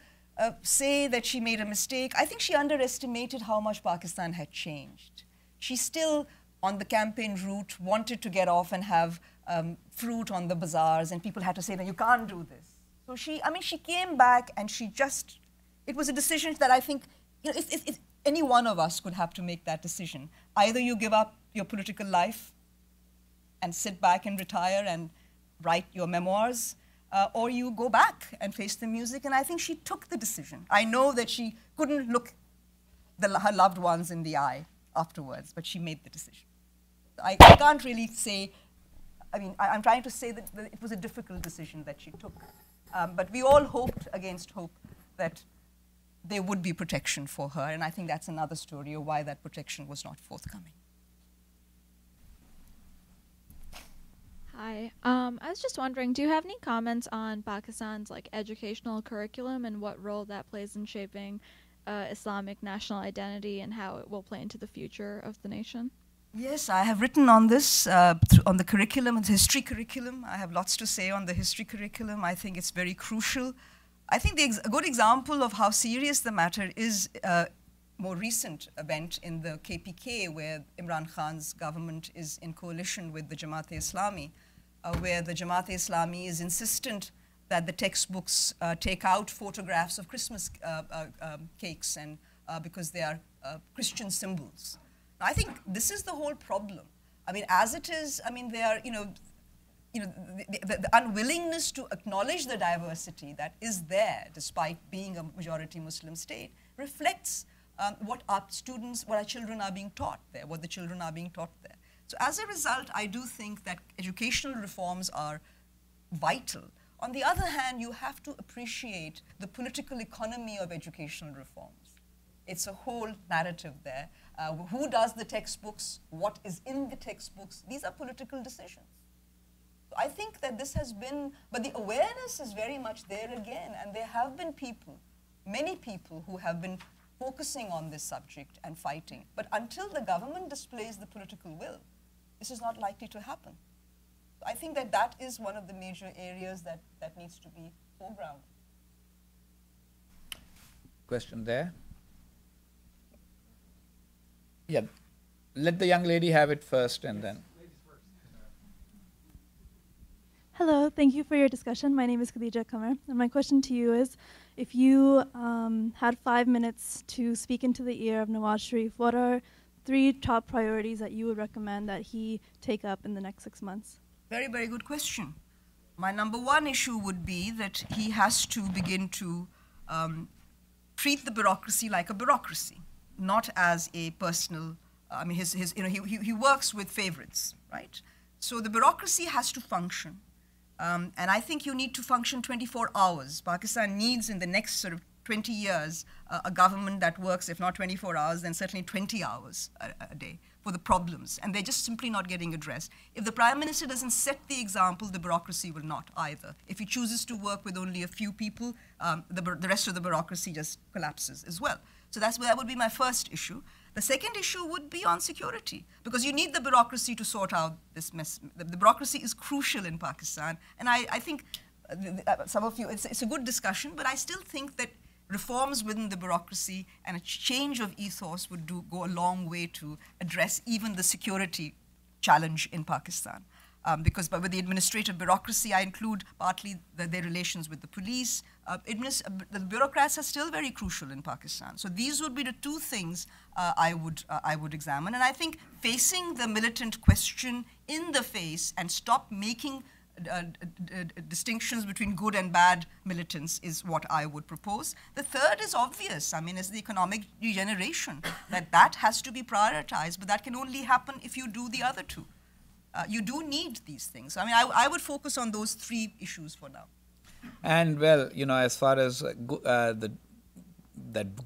say that she made a mistake. I think she underestimated how much Pakistan had changed. She still, on the campaign route, wanted to get off and have fruit on the bazaars, and people had to say, no, you can't do this. So she came back, and it was a decision that I think, if any one of us could have to make that decision. Either you give up your political life and sit back and retire and write your memoirs, or you go back and face the music, and I think she took the decision. I know that she couldn't look her loved ones in the eye afterwards, but she made the decision. I can't really say, I'm trying to say that it was a difficult decision that she took. But we all hoped against hope that there would be protection for her, and I think that's another story of why that protection was not forthcoming. Hi. I was just wondering, do you have any comments on Pakistan's educational curriculum and what role that plays in shaping Islamic national identity and how it will play into the future of the nation? Yes, I have written on this, on the curriculum, the history curriculum. I have lots to say on the history curriculum. I think it's very crucial. I think a good example of how serious the matter is a more recent event in the KPK, where Imran Khan's government is in coalition with the Jamaat-e-Islami, where the Jamaat-e-Islami is insistent that the textbooks take out photographs of Christmas cakes and because they are Christian symbols. Now, I think this is the whole problem. As it is, they are, the unwillingness to acknowledge the diversity that is there, despite being a majority Muslim state, reflects what our children are being taught there, what the children are being taught there. So as a result, I do think that educational reforms are vital. On the other hand, you have to appreciate the political economy of educational reforms. It's a whole narrative there. Who does the textbooks? What is in the textbooks? These are political decisions. So I think that this has been, but the awareness is very much there again, and there have been people, many people who have been focusing on this subject and fighting. But until the government displays the political will, this is not likely to happen. I think that that is one of the major areas that needs to be foregrounded. Question there. Yeah, let the young lady have it first and then. Hello, thank you for your discussion. My name is Khadija Qamar, and my question to you is, if you had 5 minutes to speak into the ear of Nawaz Sharif, what are 3 top priorities that you would recommend that he take up in the next 6 months? Very, very good question. My number 1 issue would be that he has to begin to treat the bureaucracy like a bureaucracy, not as a personal, he works with favorites, right? So the bureaucracy has to function. And I think you need to function 24 hours. Pakistan needs, in the next sort of 20 years, a government that works, if not 24 hours, then certainly 20 hours a day for the problems. And they're just simply not getting addressed. If the Prime Minister doesn't set the example, the bureaucracy will not either. If he chooses to work with only a few people, the rest of the bureaucracy just collapses as well. So that would be my first issue. The second issue would be on security, because you need the bureaucracy to sort out this mess. The bureaucracy is crucial in Pakistan. And I think some of you, it's a good discussion, but I still think that reforms within the bureaucracy and a change of ethos would go a long way to address even the security challenge in Pakistan. Because with the administrative bureaucracy, I include partly their relations with the police. The bureaucrats are still very crucial in Pakistan. So these would be the 2 things I would examine. And I think facing the militant question in the face and stop making distinctions between good and bad militants is what I would propose. The third is obvious. Is the economic regeneration. That has to be prioritized, but that can only happen if you do the other 2. You do need these things. I would focus on those 3 issues for now. And well, as far as that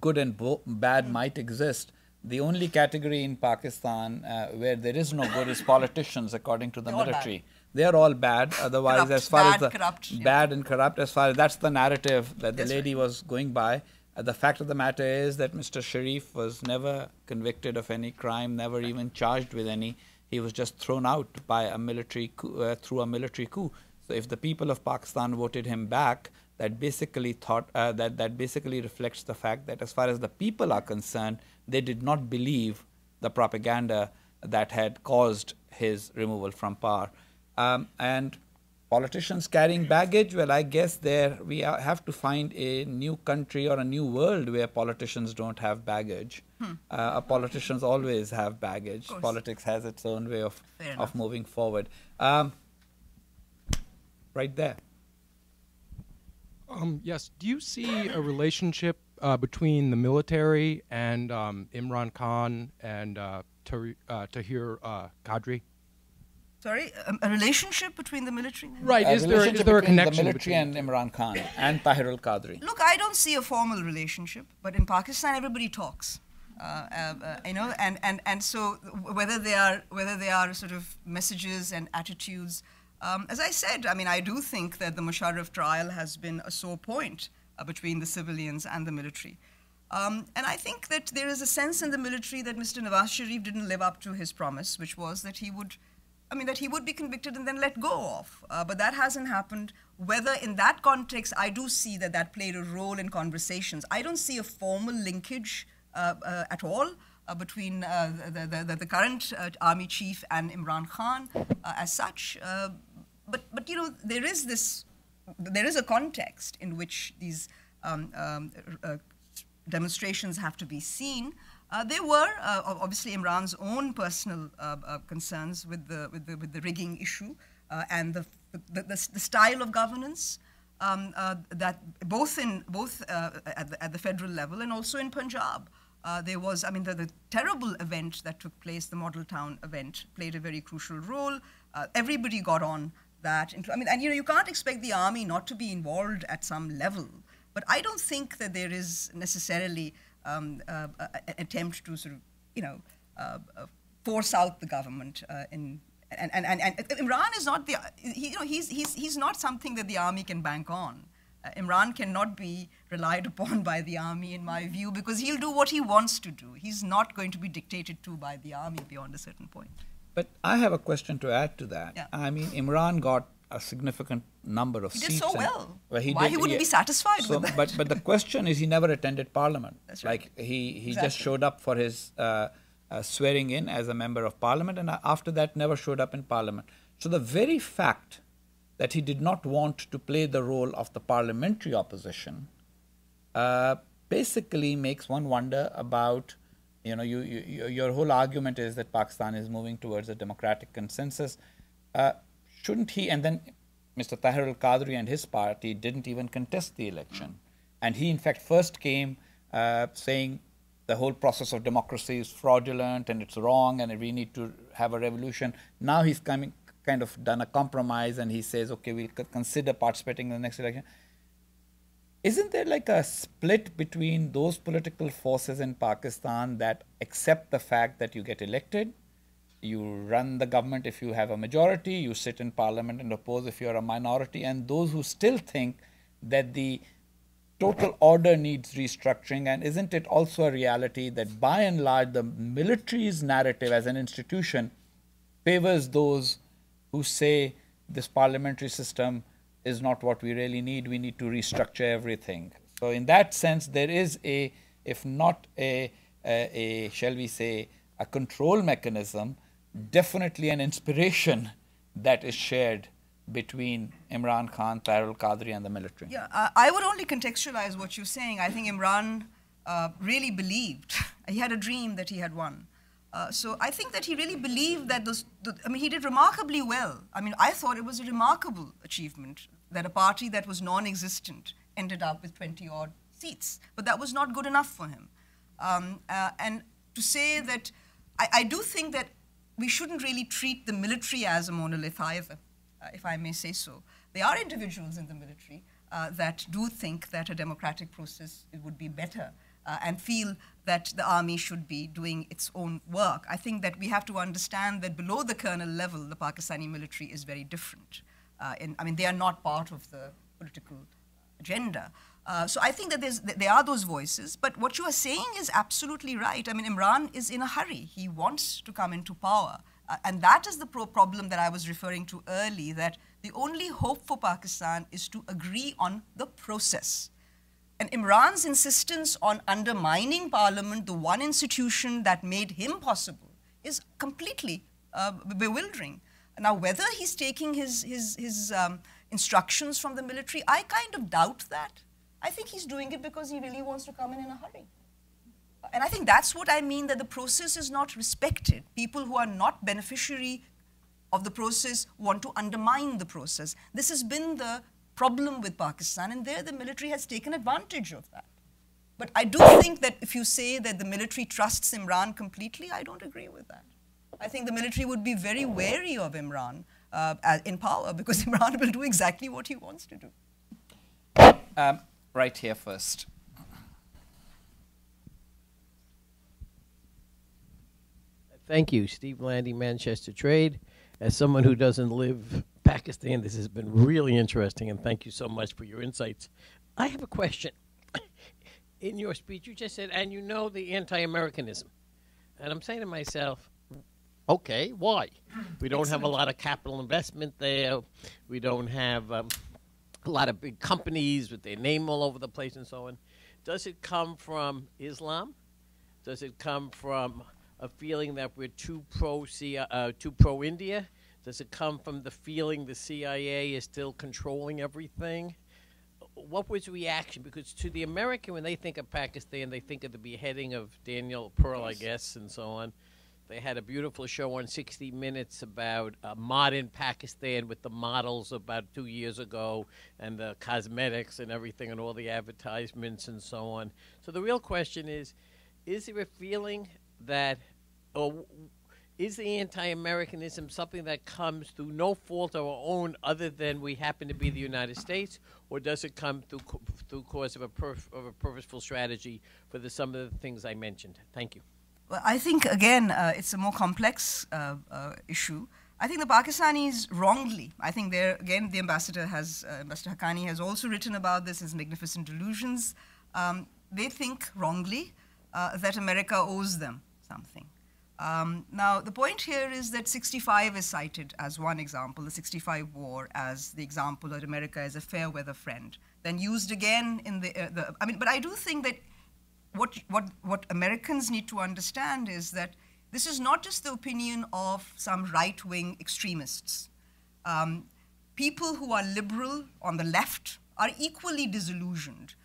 good and bad might exist, the only category in Pakistan where there is no good is politicians, according to the military. They are all bad. Otherwise, corrupt, as far as the corrupt, bad and corrupt, as far as that's the narrative that the lady was going by. The fact of the matter is that Mr. Sharif was never convicted of any crime, never even charged with any. He was just thrown out by a military coup, through a military coup. So if the people of Pakistan voted him back, that basically that basically reflects the fact that as far as the people are concerned, they did not believe the propaganda that had caused his removal from power. And politicians carrying baggage, well, I guess we have to find a new country or a new world where politicians don't have baggage. Politicians always have baggage. Politics has its own way of moving forward. Right there. Yes. Do you see a relationship between the military and Imran Khan and Tahir Qadri? Sorry, a relationship between the military? Right. Is there a connection the military and Imran Khan and Tahir al-Qadri? Look, I don't see a formal relationship, but in Pakistan everybody talks. And so whether they are sort of messages and attitudes. As I said, I mean, I do think that the Musharraf trial has been a sore point between the civilians and the military. And I think that there is a sense in the military that Mr. Nawaz Sharif didn't live up to his promise, which was that he would be convicted and then let go of. But that hasn't happened. Whether in that context, I do see that played a role in conversations. I don't see a formal linkage at all between the current army chief and Imran Khan as such. But you know, there is a context in which these demonstrations have to be seen. There were obviously Imran's own personal concerns with the rigging issue and the style of governance that both at the federal level and also in Punjab. There was, I mean, the terrible event that took place, the Model Town event, played a very crucial role. Everybody got on that. I mean, and you know, you can't expect the army not to be involved at some level. But I don't think that there is necessarily an attempt to sort of, you know, force out the government. And Imran is not he's not something that the army can bank on. Imran cannot be relied upon by the army, in my view, because he'll do what he wants to do. He's not going to be dictated to by the army beyond a certain point. But I have a question to add to that. Yeah. I mean, Imran got a significant number of seats. He did so well. He wouldn't be satisfied with that? But the question is, he never attended parliament. That's right. Like, he Exactly. just showed up for his swearing in as a member of parliament, and after that never showed up in parliament. So the very fact that he did not want to play the role of the parliamentary opposition basically makes one wonder about, you know, your whole argument is that Pakistan is moving towards a democratic consensus. Shouldn't he, and then Mr. Tahir al-Qadri and his party didn't even contest the election. And he, in fact, first came saying the whole process of democracy is fraudulent and it's wrong and we need to have a revolution. Now he's kind of done a compromise and he says, okay, we'll consider participating in the next election. Isn't there like a split between those political forces in Pakistan that accept the fact that you get elected, you run the government if you have a majority, you sit in parliament and oppose if you're a minority, and those who still think that the total order needs restructuring? And isn't it also a reality that by and large the military's narrative as an institution favors those who say this parliamentary system is not what we really need to restructure everything? So in that sense, there is if not a shall we say, a control mechanism, definitely an inspiration that is shared between Imran Khan, Tahir al-Qadri and the military. Yeah, I would only contextualize what you're saying. I think Imran really believed, he had a dream that he had won. So I think that he really believed that he did remarkably well. I mean, I thought it was a remarkable achievement that a party that was non-existent ended up with 20-odd seats. But that was not good enough for him. And to say that, I do think that we shouldn't really treat the military as a monolith either, if I may say so. There are individuals in the military that do think that a democratic process would be better and feel that the army should be doing its own work. I think that we have to understand that below the colonel level, the Pakistani military is very different. They are not part of the political agenda. So I think that there are those voices, but what you are saying is absolutely right. I mean, Imran is in a hurry. He wants to come into power. And that is the problem that I was referring to early, that The only hope for Pakistan is to agree on the process. And Imran's insistence on undermining Parliament, the one institution that made him possible, is completely bewildering. Now, whether he's taking his instructions from the military, I kind of doubt that. I think he's doing it because he really wants to come in a hurry. And I think that's what I mean, that the process is not respected. People who are not beneficiary of the process want to undermine the process. This has been the problem with Pakistan, and there the military has taken advantage of that. But I do think that if you say that the military trusts Imran completely, I don't agree with that. I think the military would be very wary of Imran in power, because Imran will do exactly what he wants to do. Right here first. Thank you, Steve Landy, Manchester Trade. As someone who doesn't live Pakistan, this has been really interesting, and thank you so much for your insights. I have a question. In your speech, you just said, and you know the anti-Americanism. And I'm saying to myself, okay, why? We don't have a lot of capital investment there. We don't have a lot of big companies with their name all over the place and so on. Does it come from Islam? Does it come from a feeling that we're too pro-India? Does it come from the feeling the CIA is still controlling everything? What was the reaction? Because to the American, when they think of Pakistan, they think of the beheading of Daniel Pearl, I guess, and so on. They had a beautiful show on 60 Minutes about modern Pakistan with the models about 2 years ago and the cosmetics and everything and all the advertisements and so on. So the real question is there a feeling that, or is the anti-Americanism something that comes through no fault of our own other than we happen to be the United States, or does it come through course of a purposeful strategy for some of the things I mentioned? Thank you. Well, I think, again, it's a more complex issue. I think the Pakistanis wrongly, I think there, again, the ambassador Ambassador Haqqani has also written about this, his magnificent delusions. They think wrongly that America owes them something. Now, the point here is that 65 is cited as one example, the 65 war as the example that America is a fair weather friend, then used again in but I do think that what Americans need to understand is that this is not just the opinion of some right-wing extremists. People who are liberal on the left are equally disillusioned,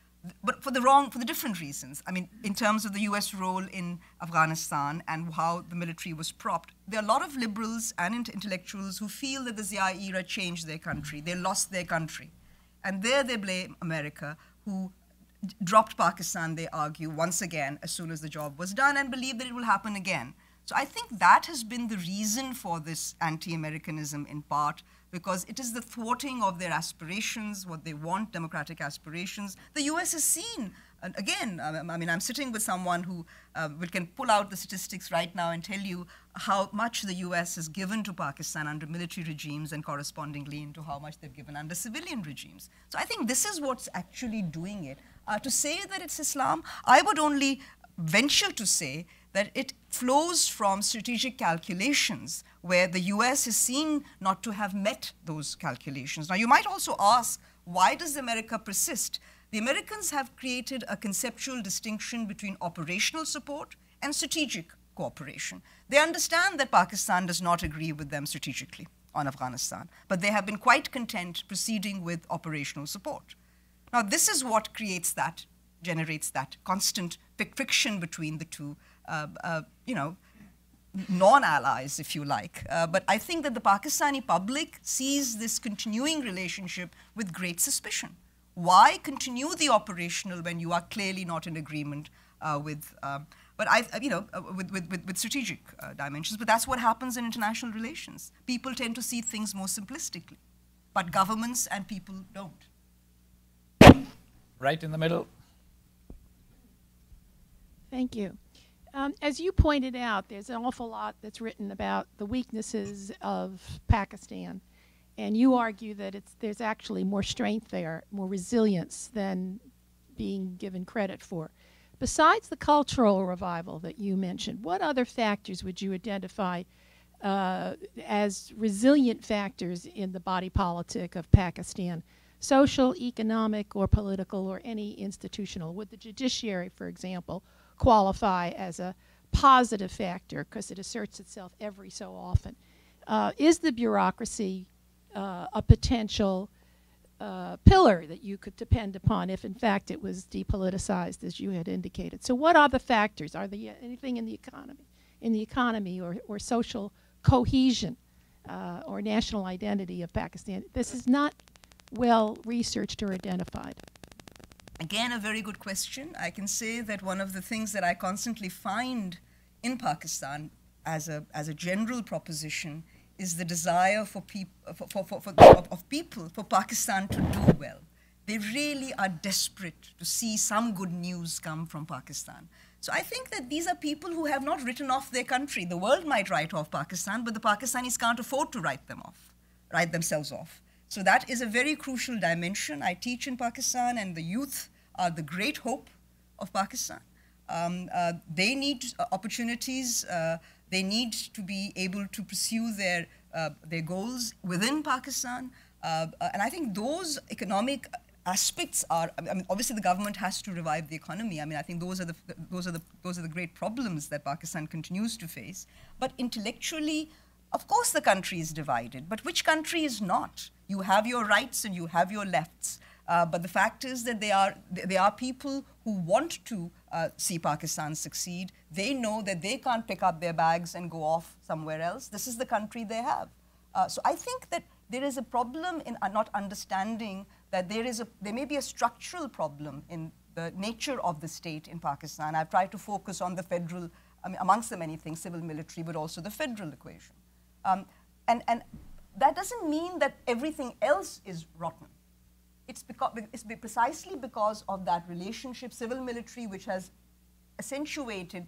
but for the different reasons. I mean, in terms of the US role in Afghanistan and how the military was propped, there are a lot of liberals and intellectuals who feel that the Zia era changed their country, they lost their country. And there they blame America, who dropped Pakistan, they argue, once again, as soon as the job was done, and believe that it will happen again. So I think that has been the reason for this anti-Americanism in part, because it is the thwarting of their aspirations, what they want, democratic aspirations. The US has seen, and again, I mean, I'm sitting with someone who can pull out the statistics right now and tell you how much the US has given to Pakistan under military regimes and correspondingly into how much they've given under civilian regimes. So I think this is what's actually doing it. To say that it's Islam, I would only venture to say that it flows from strategic calculations where the US is seen not to have met those calculations. Now, you might also ask, why does America persist? The Americans have created a conceptual distinction between operational support and strategic cooperation. They understand that Pakistan does not agree with them strategically on Afghanistan, but they have been quite content proceeding with operational support. Now, this is what generates that constant friction between the two, non-allies, if you like. But I think that the Pakistani public sees this continuing relationship with great suspicion. Why continue the operational when you are clearly not in agreement with strategic dimensions? But that's what happens in international relations. People tend to see things more simplistically, but governments and people don't. Right in the middle. Thank you. As you pointed out, there's an awful lot that's written about the weaknesses of Pakistan, and you argue that there's actually more strength there, more resilience than being given credit for. Besides the cultural revival that you mentioned, what other factors would you identify as resilient factors in the body politic of Pakistan, social, economic, or political, or any institutional? Would the judiciary, for example, qualify as a positive factor because it asserts itself every so often? Is the bureaucracy a potential pillar that you could depend upon if, in fact, it was depoliticized, as you had indicated? So what are the factors? Are there anything in the economy or social cohesion or national identity of Pakistan? This is not well researched or identified. Again, a very good question. I can say that one of the things that I constantly find in Pakistan as a general proposition is the desire for people for Pakistan to do well. They really are desperate to see some good news come from Pakistan. So I think that these are people who have not written off their country. The world might write off Pakistan, but the Pakistanis can't afford to write themselves off. So that is a very crucial dimension. I teach in Pakistan, and the youth are the great hope of Pakistan. They need opportunities. They need to be able to pursue their goals within Pakistan. And I think those economic aspects are, I mean, obviously the government has to revive the economy. I mean, I think those are the great problems that Pakistan continues to face. But intellectually, of course the country is divided, but which country is not? You have your rights and you have your lefts. But the fact is that they are people who want to see Pakistan succeed. They know that they can't pick up their bags and go off somewhere else. This is the country they have. So I think that there is a problem in not understanding that there may be a structural problem in the nature of the state in Pakistan. I've tried to focus on the federal, I mean, amongst the many things, civil, military, but also the federal equation. And that doesn't mean that everything else is rotten. It's precisely because of that relationship, civil-military, which has accentuated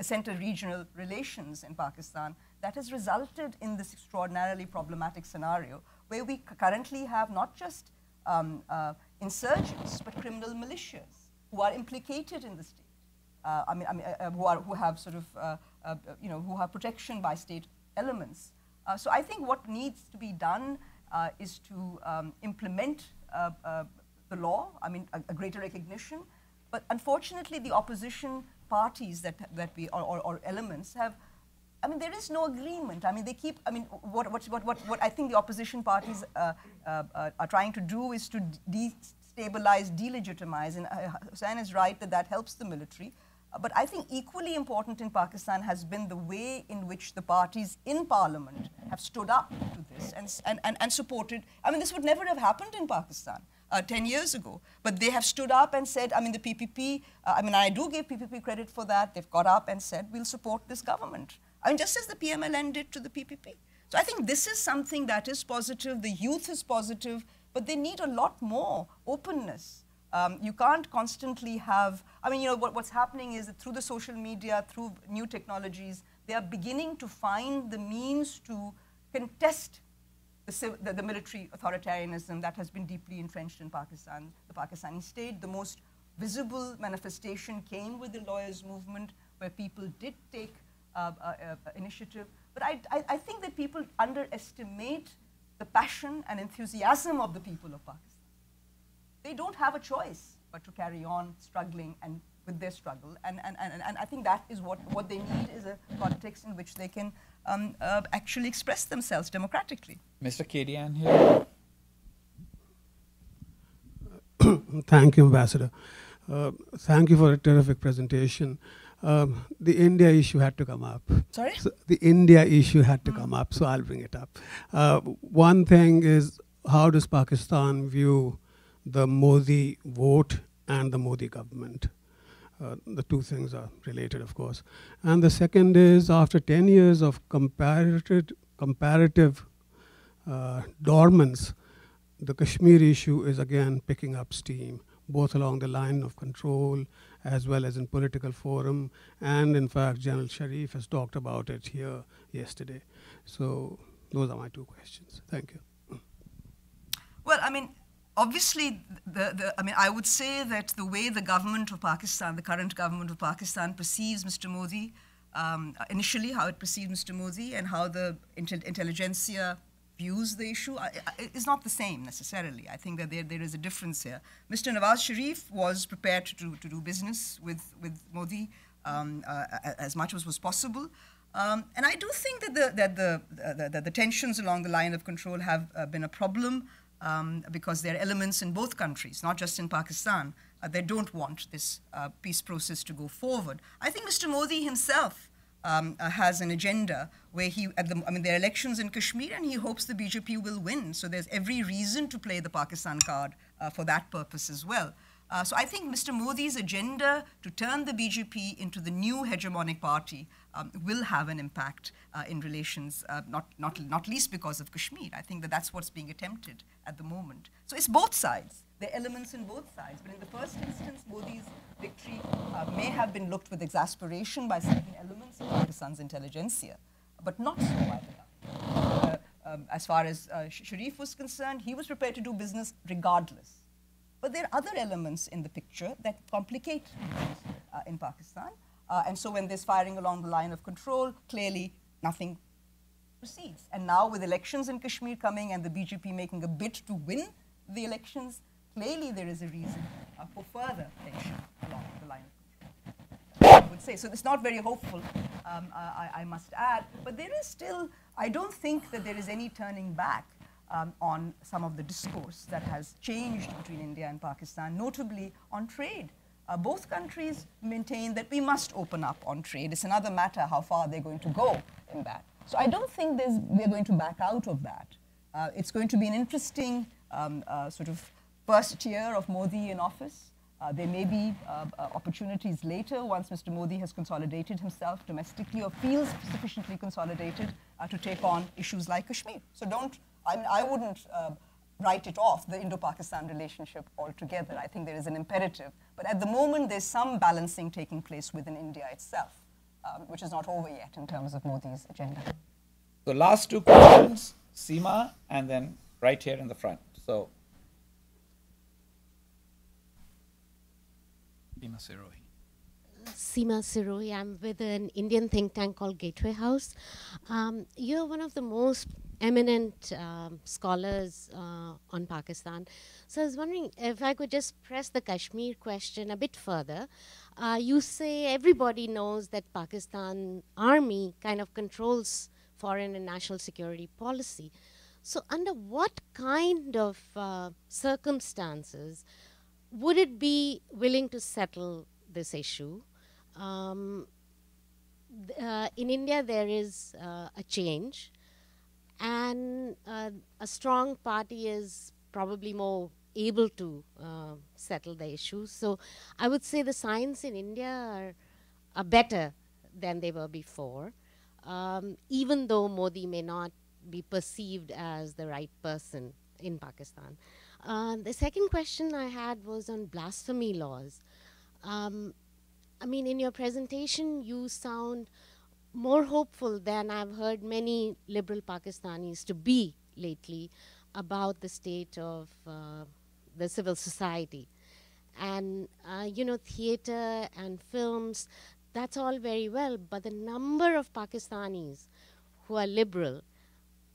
center-regional relations in Pakistan, that has resulted in this extraordinarily problematic scenario where we currently have not just insurgents, but criminal militias who are implicated in the state. Who have sort of, who have protection by state elements. So I think what needs to be done is to implement the law, I mean, a greater recognition. But unfortunately, the opposition parties or elements have, I mean, there is no agreement. I mean, they keep, I mean, what I think the opposition parties are trying to do is to destabilize, delegitimize. And Husain is right that helps the military. But I think equally important in Pakistan has been the way in which the parties in parliament have stood up to this and supported. I mean, this would never have happened in Pakistan 10 years ago. But they have stood up and said, I mean, the PPP, I do give PPP credit for that. They've got up and said, we'll support this government. I mean, just as the PMLN did to the PPP. So I think this is something that is positive. The youth is positive, but they need a lot more openness. You can't constantly have, I mean, what's happening is that through the social media, through new technologies, they are beginning to find the means to contest the military authoritarianism that has been deeply entrenched in Pakistan, the Pakistani state. The most visible manifestation came with the lawyers' movement, where people did take initiative. But I think that people underestimate the passion and enthusiasm of the people of Pakistan. They don't have a choice but to carry on struggling and with their struggle. And I think that is what they need is a context in which they can actually express themselves democratically. Mr. Kadian here. Thank you, Ambassador. Thank you for a terrific presentation. The India issue had to come up. Sorry? So the India issue had to come up, so I'll bring it up. One thing is, how does Pakistan view the Modi vote and the Modi government? The two things are related, of course. And the second is, after 10 years of comparative dormance, the Kashmir issue is again picking up steam, both along the line of control as well as in political forum. And in fact, General Sharif has talked about it here yesterday. So those are my two questions. Thank you. Well, I mean, obviously, I would say that the way the government of Pakistan, the current government of Pakistan, perceives Mr. Modi, initially, how it perceived Mr. Modi and how the intelligentsia views the issue is not the same necessarily. I think that there is a difference here. Mr. Nawaz Sharif was prepared to do business with Modi as much as was possible. And I do think that the tensions along the line of control have been a problem because there are elements in both countries, not just in Pakistan, they don't want this peace process to go forward. I think Mr. Modi himself has an agenda where there are elections in Kashmir and he hopes the BJP will win. So there's every reason to play the Pakistan card for that purpose as well. So I think Mr. Modi's agenda to turn the BJP into the new hegemonic party will have an impact in relations, not least because of Kashmir. I think that that's what's being attempted at the moment. So it's both sides. There are elements in both sides. But in the first instance, Modi's victory may have been looked with exasperation by certain elements of Pakistan's intelligentsia, but not so by the government. As far as Sharif was concerned, he was prepared to do business regardless. But there are other elements in the picture that complicate things in Pakistan. And so when there's firing along the line of control, clearly nothing proceeds. And now with elections in Kashmir coming and the BJP making a bid to win the elections, clearly there is a reason for further tension along the line of control, I would say. So it's not very hopeful, I must add. But there is still, I don't think that there is any turning back on some of the discourse that has changed between India and Pakistan, notably on trade. Both countries maintain that we must open up on trade. It's another matter how far they're going to go in that. So I don't think we're going to back out of that. It's going to be an interesting sort of first year of Modi in office. There may be opportunities later once Mr. Modi has consolidated himself domestically or feels sufficiently consolidated to take on issues like Kashmir. So I wouldn't write it off, the Indo-Pakistan relationship altogether. I think there is an imperative. But at the moment, there's some balancing taking place within India itself, which is not over yet in terms of Modi's agenda. So last two questions, Seema, and then right here in the front. So, Seema Sirohi. Seema Sirohi. I'm with an Indian think tank called Gateway House. You're one of the most eminent scholars on Pakistan. So I was wondering if I could just press the Kashmir question a bit further. You say everybody knows that Pakistan army kind of controls foreign and national security policy. So under what kind of circumstances would it be willing to settle this issue? In India, there is a change, and a strong party is probably more able to settle the issues. So I would say the signs in India are better than they were before, even though Modi may not be perceived as the right person in Pakistan. The second question I had was on blasphemy laws. I mean, in your presentation, you sound more hopeful than I've heard many liberal Pakistanis to be lately about the state of the civil society. And, you know, theater and films, that's all very well, but the number of Pakistanis who are liberal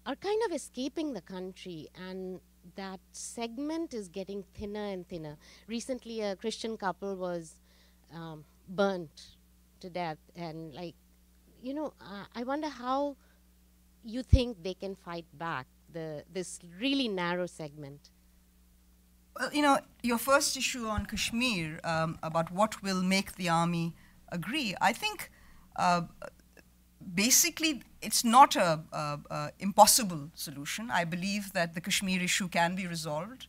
are kind of escaping the country, and that segment is getting thinner and thinner. Recently, a Christian couple was burnt to death, and like, you know, I wonder how you think they can fight back this really narrow segment. Well, you know, your first issue on Kashmir about what will make the army agree, I think basically it's not a impossible solution. I believe that the Kashmir issue can be resolved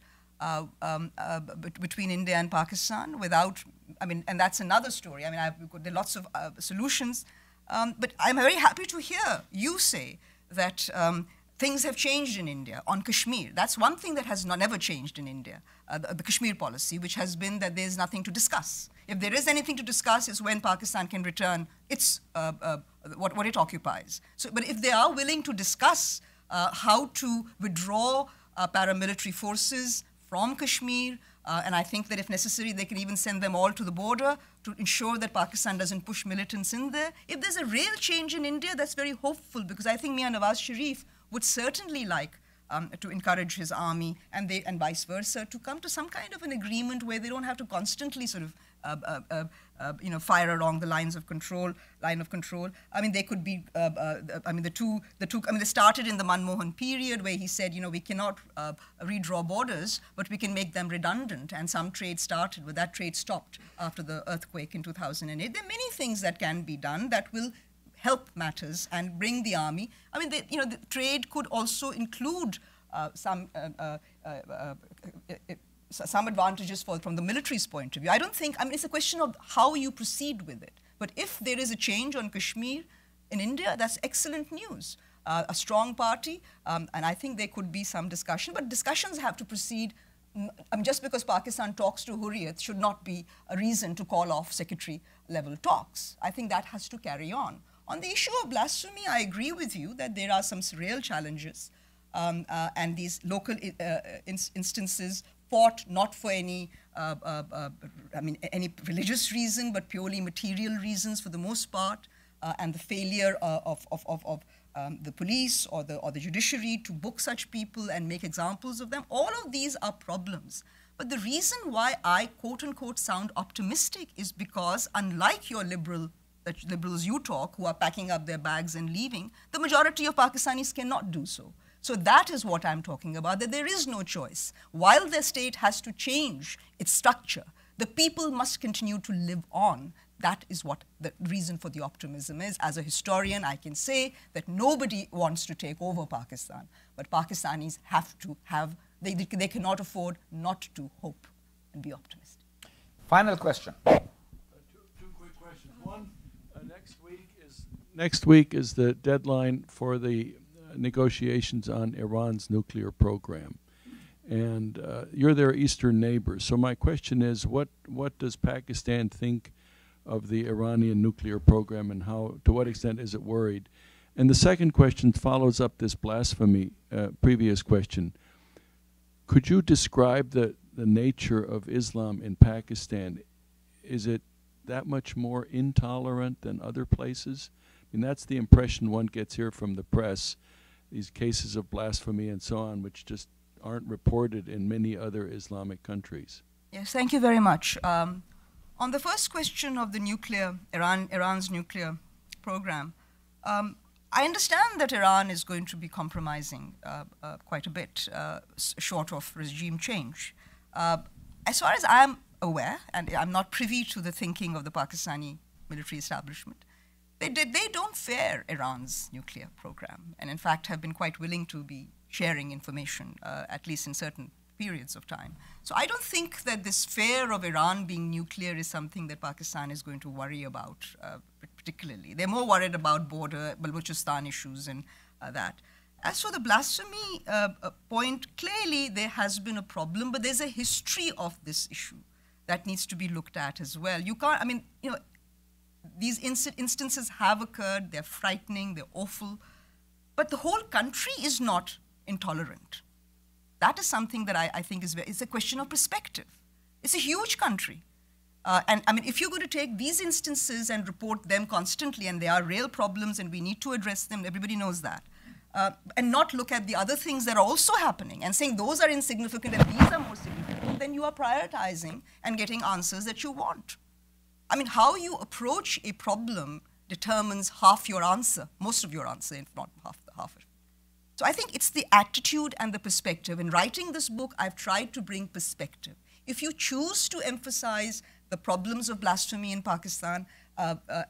between India and Pakistan without, I mean, and that's another story. I mean, there are lots of solutions, but I'm very happy to hear you say that things have changed in India on Kashmir. That's one thing that has never changed in India, the Kashmir policy, which has been that there's nothing to discuss. If there is anything to discuss, it's when Pakistan can return its what it occupies. So, but if they are willing to discuss how to withdraw paramilitary forces from Kashmir, And I think that if necessary, they can even send them all to the border to ensure that Pakistan doesn't push militants in there. If there's a real change in India, that's very hopeful, because I think Mia Nawaz Sharif would certainly like to encourage his army and vice versa to come to some kind of an agreement where they don't have to constantly sort of fire along the line of control. I mean, they could be. They started in the Manmohan period where he said, we cannot redraw borders, but we can make them redundant. And some trade started, but that trade stopped after the earthquake in 2008. There are many things that can be done that will help matters and bring the army. I mean, the trade could also include some advantages from the military's point of view. I don't think, it's a question of how you proceed with it. But if there is a change on Kashmir in India, that's excellent news. A strong party, and I think there could be some discussion, but discussions have to proceed. Just because Pakistan talks to Hurriyat should not be a reason to call off secretary-level talks. I think that has to carry on. On the issue of blasphemy, I agree with you that there are some real challenges, and these local instances fought not for any religious reason, but purely material reasons for the most part, and the failure of the police or the judiciary to book such people and make examples of them. All of these are problems. But the reason why I, quote unquote, sound optimistic is because, unlike your liberals you talk, who are packing up their bags and leaving, the majority of Pakistanis cannot do so. So that is what I'm talking about, that there is no choice. While the state has to change its structure, the people must continue to live on. That is what the reason for the optimism is. As a historian, I can say that nobody wants to take over Pakistan, but Pakistanis have to have, they cannot afford not to hope and be optimistic. Final question. Two quick questions. One, next week is the deadline for the negotiations on Iran's nuclear program. And you're their eastern neighbors. So my question is, what does Pakistan think of the Iranian nuclear program, and to what extent is it worried? And the second question follows up this blasphemy previous question. Could you describe the nature of Islam in Pakistan? Is it that much more intolerant than other places? I mean, that's the impression one gets here from the press, these cases of blasphemy and so on, which just aren't reported in many other Islamic countries. Yes, thank you very much. On the first question of the Iran's nuclear program, I understand that Iran is going to be compromising quite a bit, short of regime change. As far as I'm aware, and I'm not privy to the thinking of the Pakistani military establishment, they don't fear Iran's nuclear program, and in fact have been quite willing to be sharing information, at least in certain periods of time. So I don't think that this fear of Iran being nuclear is something that Pakistan is going to worry about particularly. They're more worried about border, Balochistan issues and that. As for the blasphemy point, clearly there has been a problem, but there's a history of this issue that needs to be looked at as well. You can't, these instances have occurred, they're frightening, they're awful, but the whole country is not intolerant. That is something that I think is a question of perspective. It's a huge country. If you're going to take these instances and report them constantly, and they are real problems and we need to address them, everybody knows that, and not look at the other things that are also happening and saying those are insignificant and these are more significant, then you are prioritizing and getting answers that you want. How you approach a problem determines half your answer, most of your answer, if not half of it. So I think it's the attitude and the perspective. In writing this book, I've tried to bring perspective. If you choose to emphasize the problems of blasphemy in Pakistan,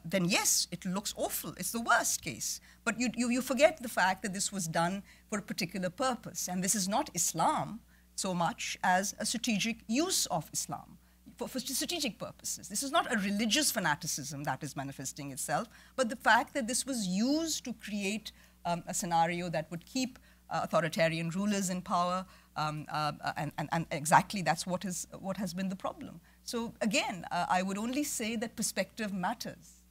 then yes, it looks awful. It's the worst case. But you forget the fact that this was done for a particular purpose. And this is not Islam so much as a strategic use of Islam for strategic purposes. This is not a religious fanaticism that is manifesting itself, but the fact that this was used to create a scenario that would keep authoritarian rulers in power, and exactly that's what has been the problem. So again, I would only say that perspective matters.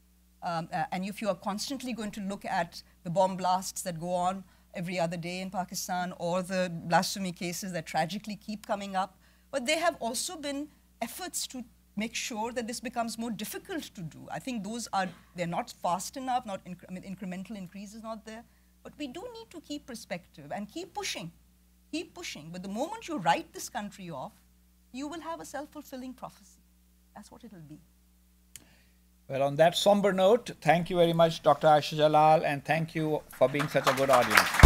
And if you are constantly going to look at the bomb blasts that go on every other day in Pakistan, or the blasphemy cases that tragically keep coming up, But there have also been efforts to make sure that this becomes more difficult to do. I think they're not fast enough, incremental increase is not there. But we do need to keep perspective and keep pushing. Keep pushing. But the moment you write this country off, you will have a self-fulfilling prophecy. That's what it will be. Well, on that somber note, thank you very much, Dr. Ayesha Jalal, and thank you for being such a good audience.